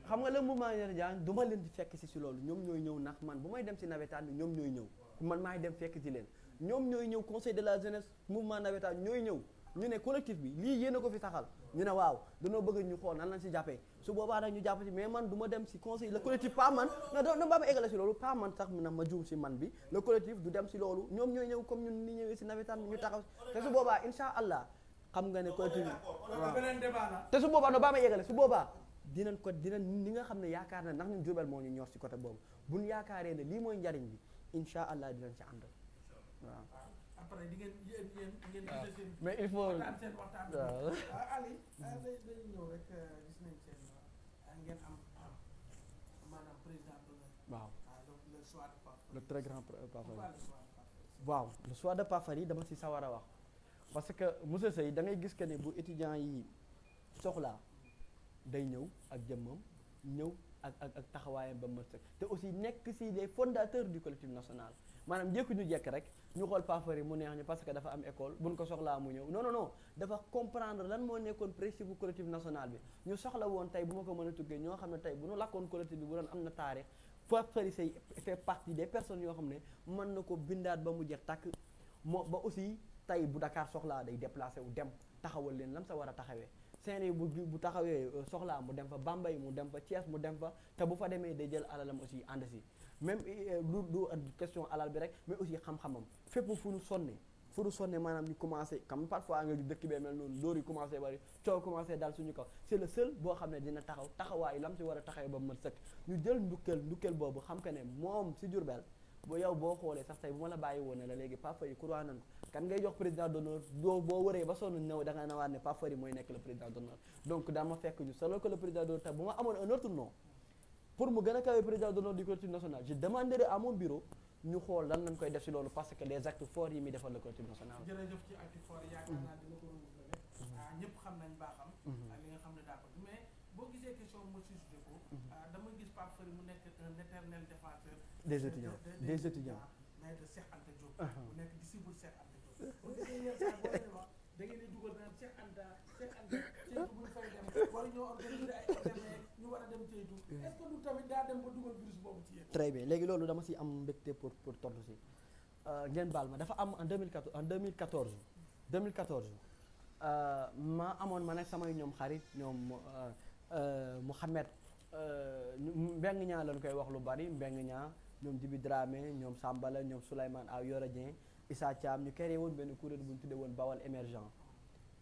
xam nga le mouvement étudiant du ma leen di fekk si loolu ñoom ñooy ñëw ndax man bu may dem si nawetaan bi ñoom ñooy ñëw man maay dem fekk si leen ñoom ñooy ñëw conseil de la jeunesse mouvement nawetaan ñooy ñëw ñu ne collectif bi lii yéen a ko fi taxal ñu ne waaw dañoo bëgg ñu xool nan lañ si jàppee su boobaa nag ñu jàpp si mais man du ma dem si conseil le collectif pas man na do ba ma eggale si loolu pas man sax na ma juum si man bi le collectif du dem si loolu ñoom ñooy ñëw comme ñun ni ñëwee si nawetaan bi ñu taxaw te su boobaa insha allah xam nga ne collectif bi waaw te su boobaa no baa ma eggale su boobaa dinañ ni nga xam ne yaakaar na ndax ñun Diourbel moo ñu ñor si côté boobu buñ yaakaaree ne lii mooy njariñ bi insha allah dinañ ci ànd waaw après di ngeen yéen gisee seen mais il faut waxtaan waaw Ali dañu ñëw rek gis nañ seen ngeen am maanaam président d'honneur waaw donc le choix de Pape le très grand Pape Fary waaw le choix de Pape Fary dama si sawar a wax parce que monsieur Seye da ngay gis que ne bu étudiants yi soxlaa day ñëw ak jëmmam ñëw ak taxawaayam ba mat sëkk te aussi nekk si les fondateurs du collectif national maanaam njëkk ñu jekk rek ñu xool Pape Fary mu neex ñu parce que dafa am école buñ ko soxlaa mu ñëw non dafa comprendre lan moo nekkoon principe bu collectif national bi ñu soxla woon tey bu ma ko mën a tuggee ñoo xam ne tey bu ñu lakkoon collectif bi bu doon am na taarix Pape Fary Seye fait partie des personnes yoo xam ne mën na ko bindaat ba mu jeex tàkk moo ba aussi tey bu Dakar soxlaa day déplacé wu dem taxawal leen lam sa war a taxawee Saint-Louis bu taxawee soxlaa mu dem fa Bambey mu dem fa Thiès mu dem fa te bu fa demee day jël alalam aussi ànd si même du question alal bi rek mais aussi xam-xamam fépp fu ñu sonne maanaam ñu commencé comme parfois nga dëkk bee mel noonu dóor yi commencé bari coow commencé daal suñu kaw c'est le seul boo xam ne dina taxawaay lam si war a taxawee ba mu mat sëkk ñu jël ndukkeel boobu xam que ne moom si Diourbel boo yow boo xoolee sax tey bu ma la bàyyi woon ne la léegi Pape Fary croix nañ ko kan ngay jox président d'honneur boo wëree ba sonn ñëw da nga nawaat ne Pape Fary mooy nekk le président d'honneur donc dama fekk ñu solo que le président d'honneur te bu ma amoon un autre nom pour mu gën a kawee président d'honneur du collectif national je demanderai à mon bureau ñu xool lan lañ koy def si loolu parce que les actes forts yi muy defal le collectif national. jërëjëf ci actes forts yaakaar naa dina ko renouveler ñëpp xam nañ baaxam li nga xam ne daa ko mais boo gisee question mo susité ko dama gis Pape Fary mu nekk un éternel défenseur des étudiants mais de Cheikh Anta Diop bu nekk disciple Cheikh Anta Diop boo gisee yéen saa boo leen wax da ngeen di dugal naan Cheikh Anta bu ñu fay dem war ñoo organiser ay examen ñu war a dem ceytu est-ce que du tamit daa dem ba dugal virus boobu ci yéen. très bien léegi loolu dama si am mbégte pour tontu si ngeen baal ma dafa am en 2014 ma amoon ma nag samay ñoom xarit ñoom Mouhamed Mbeng ñaa lañ koy wax lu bari Mbeng ñaa ñoom Djibi Dramé ñoom Sambala ñoom Souleymane Aw Yoro Dieng Issa Thiam ñu créé woon benn kuréel bu ñu tuddee woon Bawal émergent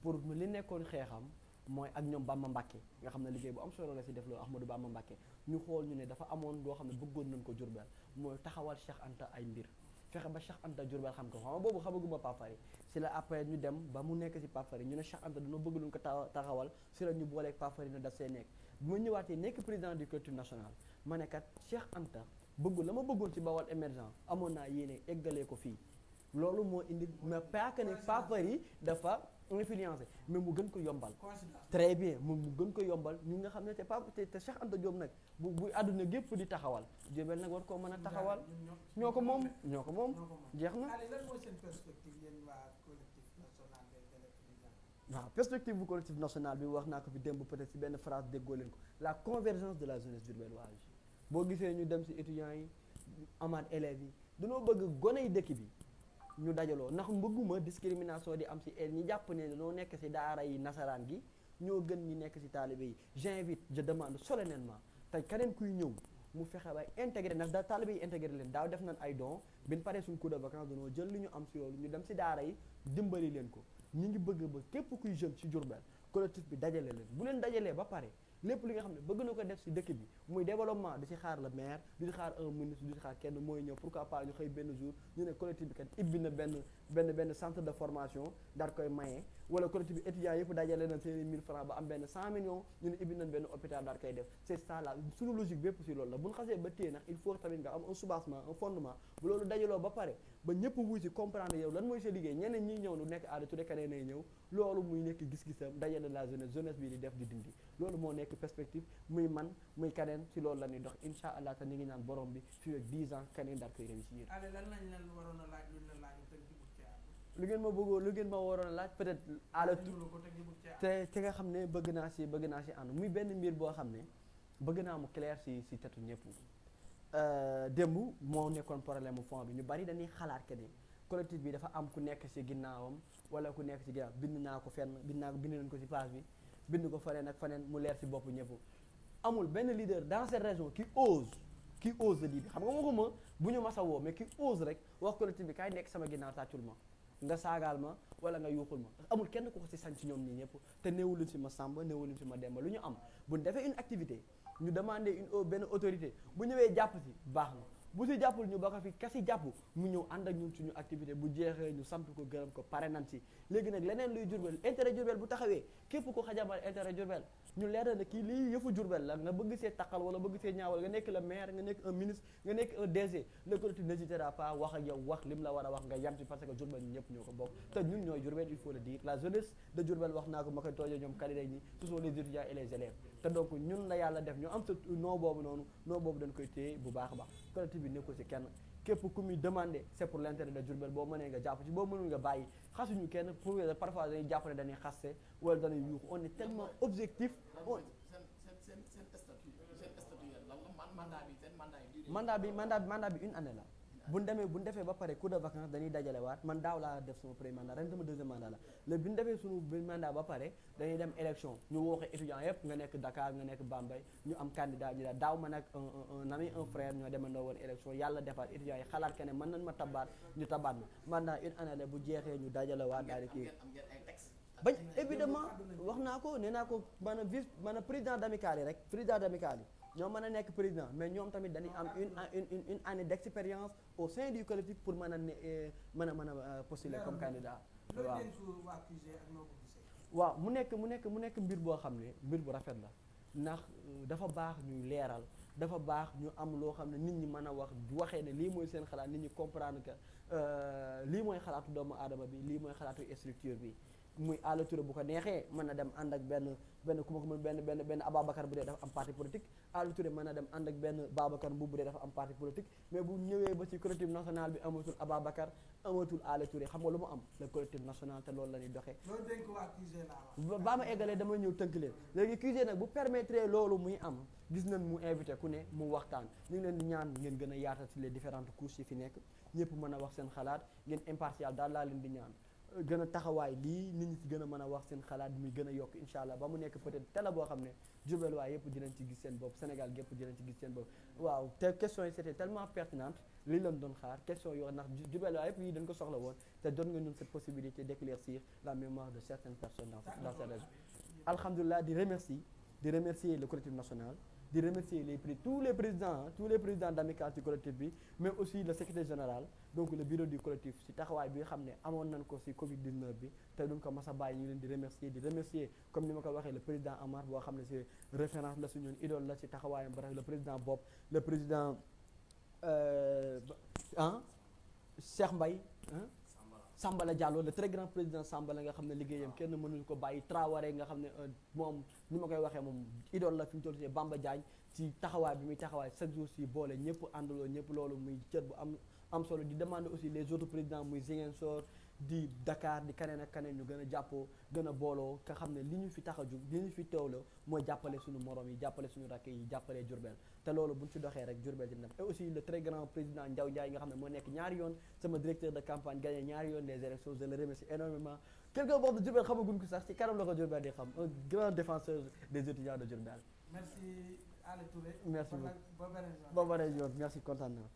pour li nekkoon xeexam mooy ak ñoom Bamba Mbacké nga xam ne liggéey bu am solo la si def loolu Ahmadou Bamba Mbacké ñu xool ñu ne dafa amoon loo xam ne bëggoon nañ ko Jurbel mooy taxawal Cheikh Anta ay mbir fexe ba Cheikh Anta Jurbel xam ko xam boobu xamaguma Pape Fary si la après ñu dem ba mu nekk si Pape Fary ñu ne Cheikh Anta dañoo bëgg luñ ko taxawal si la ñu booleeg Pape Fary na daf see nekk bu ma ñëwaatee nekk président du culture national ma ne kat Cheikh Anta bëgg la ma bëggoon ci Bawal émergent amoon naa yéene eggalee ko fii loolu moo indi mais pas que ne Pape Fary dafa influencé mais mu gën ko yombal très bien mu gën ko yombal ñu nga xam ne te Cheikh Anta Diop nag bu àdduna gépp di taxawal Jurbel nag war koo mën a taxawal ñoo ko moom jeex na waaw perspective bu collectif national bi wax naa ko fi démb peut-être ci benn phrase déggoo leen ko la convergence de la jeunesse diourbelloise boo gisee ñu dem ci étudiants yi amaat élèves yi dañoo bëgg gone yi dëkk bi ñu dajaloo ndax mbëgguma discrimination di am ci ñi jàpp ne dañoo nekk ci daara yi nasaraan gi ñoo gën ñi nekk ci taalibe yi j'invite je demande solennellement tey keneen kuy ñëw mu fexe ba intégré ndax da taalibe yi intégré leen daaw def nañ ay dons bin paree suñ cours de vacances dañoo jël li ñu am ci loolu ñu dem ci daara yi dimbali leen ko ñu ngi bëgg ba képp kuy jeune ci Diourbel collectif bi dajale leen bu leen dajalee ba pare lépp li nga xam ne bëgg na ko def ci dëkk bi muy développement di ci xaar le maire di ci xaar un ministre di ci xaar kenn mooy ñëw pourquoi pas ñu xëy benn jour ñu ne collectif bi kat ibbi na benn centre de formation daal koy maye wala collectif bi étudiants yëpp dajale nañ seen 1000 francs ba am benn 100 millions ñu ne ibbi nañ benn hôpital daal koy def c'est ça là suñu logique bépp ci loolu la bu ñu xasee ba téye nag il faut tamit nga am un soubassement un fondement bu loolu dajaloo ba pare ba ñëpp wuy ci comprendre yow lan mooy sa liggéey ñeneen ñi ñëw lu nekk aada tudde keneen ay ñëw loolu muy nekk gis-gisam dajale la jeunesse bi di def di dindi loolu moo nekk perspective muy man muy keneen ci loolu la ñuy dox incha allah te ni ngi naan borom bi fii ak 10 ans keneen daal koy réussir. allez lan lañ leen waroon a laaj luñ la laaj te jubut ci àll. lu ngeen ma waroon a laaj peut-être. te nga xam ne bëgg naa ci ànd muy benn mbir boo xam ne bëgg naa mu clair ci tetu ñëpp. démb moo nekkoon problème mu fond bi ñu bari dañuy xalaat que ni collectif bi dafa am ku nekk ci ginnaawam wala ku nekk ci ginnaaw bind naa ko fenn bind nañ ko ci page bi. bind ko faneen ak faneen mu leer ci bopp ñëpp amul benn leader dans cette région qui ose le dire xam nga waxuma bu ñu masa woo mais qui ose rek wax collectif bi kaay nekk sama ginnaaw tàccul ma nga saagaal ma wala nga yuuxul ma amul kenn ku ko ci sañ ci ñoom ñii ñëpp te néewuluñ ci ma Samba néewuluñ ci ma Demba lu ñu am bu ñu defee une activité ñu demander benn autorité bu ñëwee jàpp ci baax na bu si jàppul ñu ba ko fi kasi jàpp mu ñëw ànd ak ñun suñu activité bu jeexee ñu sant ko gërëm ko pare nan si léegi nag leneen luy Diourbel intérêt Diourbel bu taxawee képp ko xajamal intérêt Diourbel ñu leer na kii lii yëfu Diourbel la nga bëgg see taqal wala bëgg see ñaawal nga nekk le maire nga nekk un ministre nga nekk un DG le collectif n'hésitera pas wax ak yow wax lim la war a wax nga yam ci parce que Diourbel ñun ñëpp ñoo ko bokk te ñun ñooy Diourbel il faut le dire la jeunesse de Diourbel wax naa ko ma koy toojee ñoom candidat ñi ce sont les étudiants et les élèves te donc ñun la yàlla def ñu am sa noo boobu noonu noo boobu dañ koy téye bu baax a baax collectif bi nekkul ci kenn képp ku muy demandé c'est pour l'intérêt de Diourbel boo mënee nga jàpp ci boo mënul nga bàyyi xasuñu kenn pour parfois dañuy jàpp ne dañuy xaste wala dañuy yuuxu on est tellement objectif mandat bi une année la bu ñu defee ba pare cours de vacances dañuy dajale waat man daaw laa def sama premier mandat ren sama deuxième mandat la léegi bi ñu defee suñu mandat ba pare dañuy dem élection ñu wooxe étudiants yëpp nga nekk Dakar nga nekk Bambey ñu am candidat ñu daaw ma nag un ami un frère ñoo demandoo woon élection yàlla defaat étudiants yi xalaat que ne mën nañ ma tabaat ñu tabaat ma mandat une année la bu jeexee ñu dajale waat daal di kii bañ évidemment wax naa ko nee naa ko maanaam président d'amicale yi rek président d'amicale yi ñoom mën a nekk président mais ñoom tamit dañuy am une année d'expérience au sein du collectif pour mën a postuler comme candidat waaw mu nekk mbir boo xam ne mbir bu rafet la ndax dafa baax ñuy leeral dafa baax ñu am loo xam ne nit ñi mën a wax waxee ne lii mooy seen xalaat nit ñi comprendre que lii mooy xalaatu doomu aadama bi lii mooy xalaatu structure bi muy Alla Touré bu ko neexee mën na dem ànd ak benn ku ma ko mën benn Ababacar bu dee dafa am parti politique Alla Touré mën na dem ànd ak benn Babacar Mbuub bu dee dafa am parti politique mais bu ñëwee ba ci collectif national bi amatul Ababacar amatul Alla Touré xam nga lu mu am le collectif national te loolu la ñuy doxee. loolu dénk waa QG laa baa ma eggalee dama ñëw tënk leen léegi QG nag bu permettre loolu muy am gis nañ mu invité ku ne mu waxtaan ñu ngi leen di ñaan ngeen gën a yaatal ci les différentes couches yi fi nekk ñëpp mën a wax seen xalaat ngeen impartial daal laa leen di ñaan gën a taxawaay lii nit ñi ci gën a mën a wax seen xalaat muy gën a yokk incha allah ba mu nekk peut-être télé boo xam ne Diourbel waaye yëpp dinañ ci gis seen bopp Sénégal gépp dinañ ci gis seen bopp waaw te questions yi c'était tellement pertinente lii lañ doon xaar question yoo ndax Diourbel waaye yëpp yi dañ ko soxla woon te doon nga ñun cette possibilité d'éclaircir la mémoire de certaines personnes dans cette région alhamdulilah di remercier le collectif national di remercier tous les présidents d'amicale ci collectif bi mais aussi le secrétaire général donc le bureau du collectif ci taxawaay bi nga xam ne amoon nañ ko ci Covid 19 bi te duñ ko mas a bàyyi ñu leen di remercier comme ni ma ko waxee le président Amar boo xam ne c'est référence la suñu idole la ci taxawaayam ba le président Bob le président Cheikh Mbaye Sambala Diallo le très grand président Sambala nga xam ne liggéeyam kenn mënuñu ko bàyyi Traoré nga xam ne moom ni ma koy waxee moom idole la fi ñu toll ci Bamba Diagne ci taxawaay bi muy taxawaay chaque jour si boole ñëpp àndaloo ñëpp loolu muy cër bu am solo di demander aussi les autres présidents muy Ziguinchor di Dakar di kaneen ak kaneen ñu gën a jàppoo gën a booloo nga xam ne li ñu fi tax a jug li ñu fi teewloo mooy jàppale suñu morom yi jàppale suñu rakk yi jàppale Diourbel te loolu buñ ci doxee rek Diourbel dina dem et aussi le très grand président Ndiaw Ndiaye nga xam ne moo nekk ñaari yoon sama directeur de campagne gagné ñaari yoon les élections je le remercie énormément quelqu'un boo xam ne Diourbel xamaguñ ko sax ci kanam la ko Diourbel di xam un grand défenseur des étudiants de Diourbel. merci Alla Touré. merci beaucoup ba beneen yoon merci kontaan naa.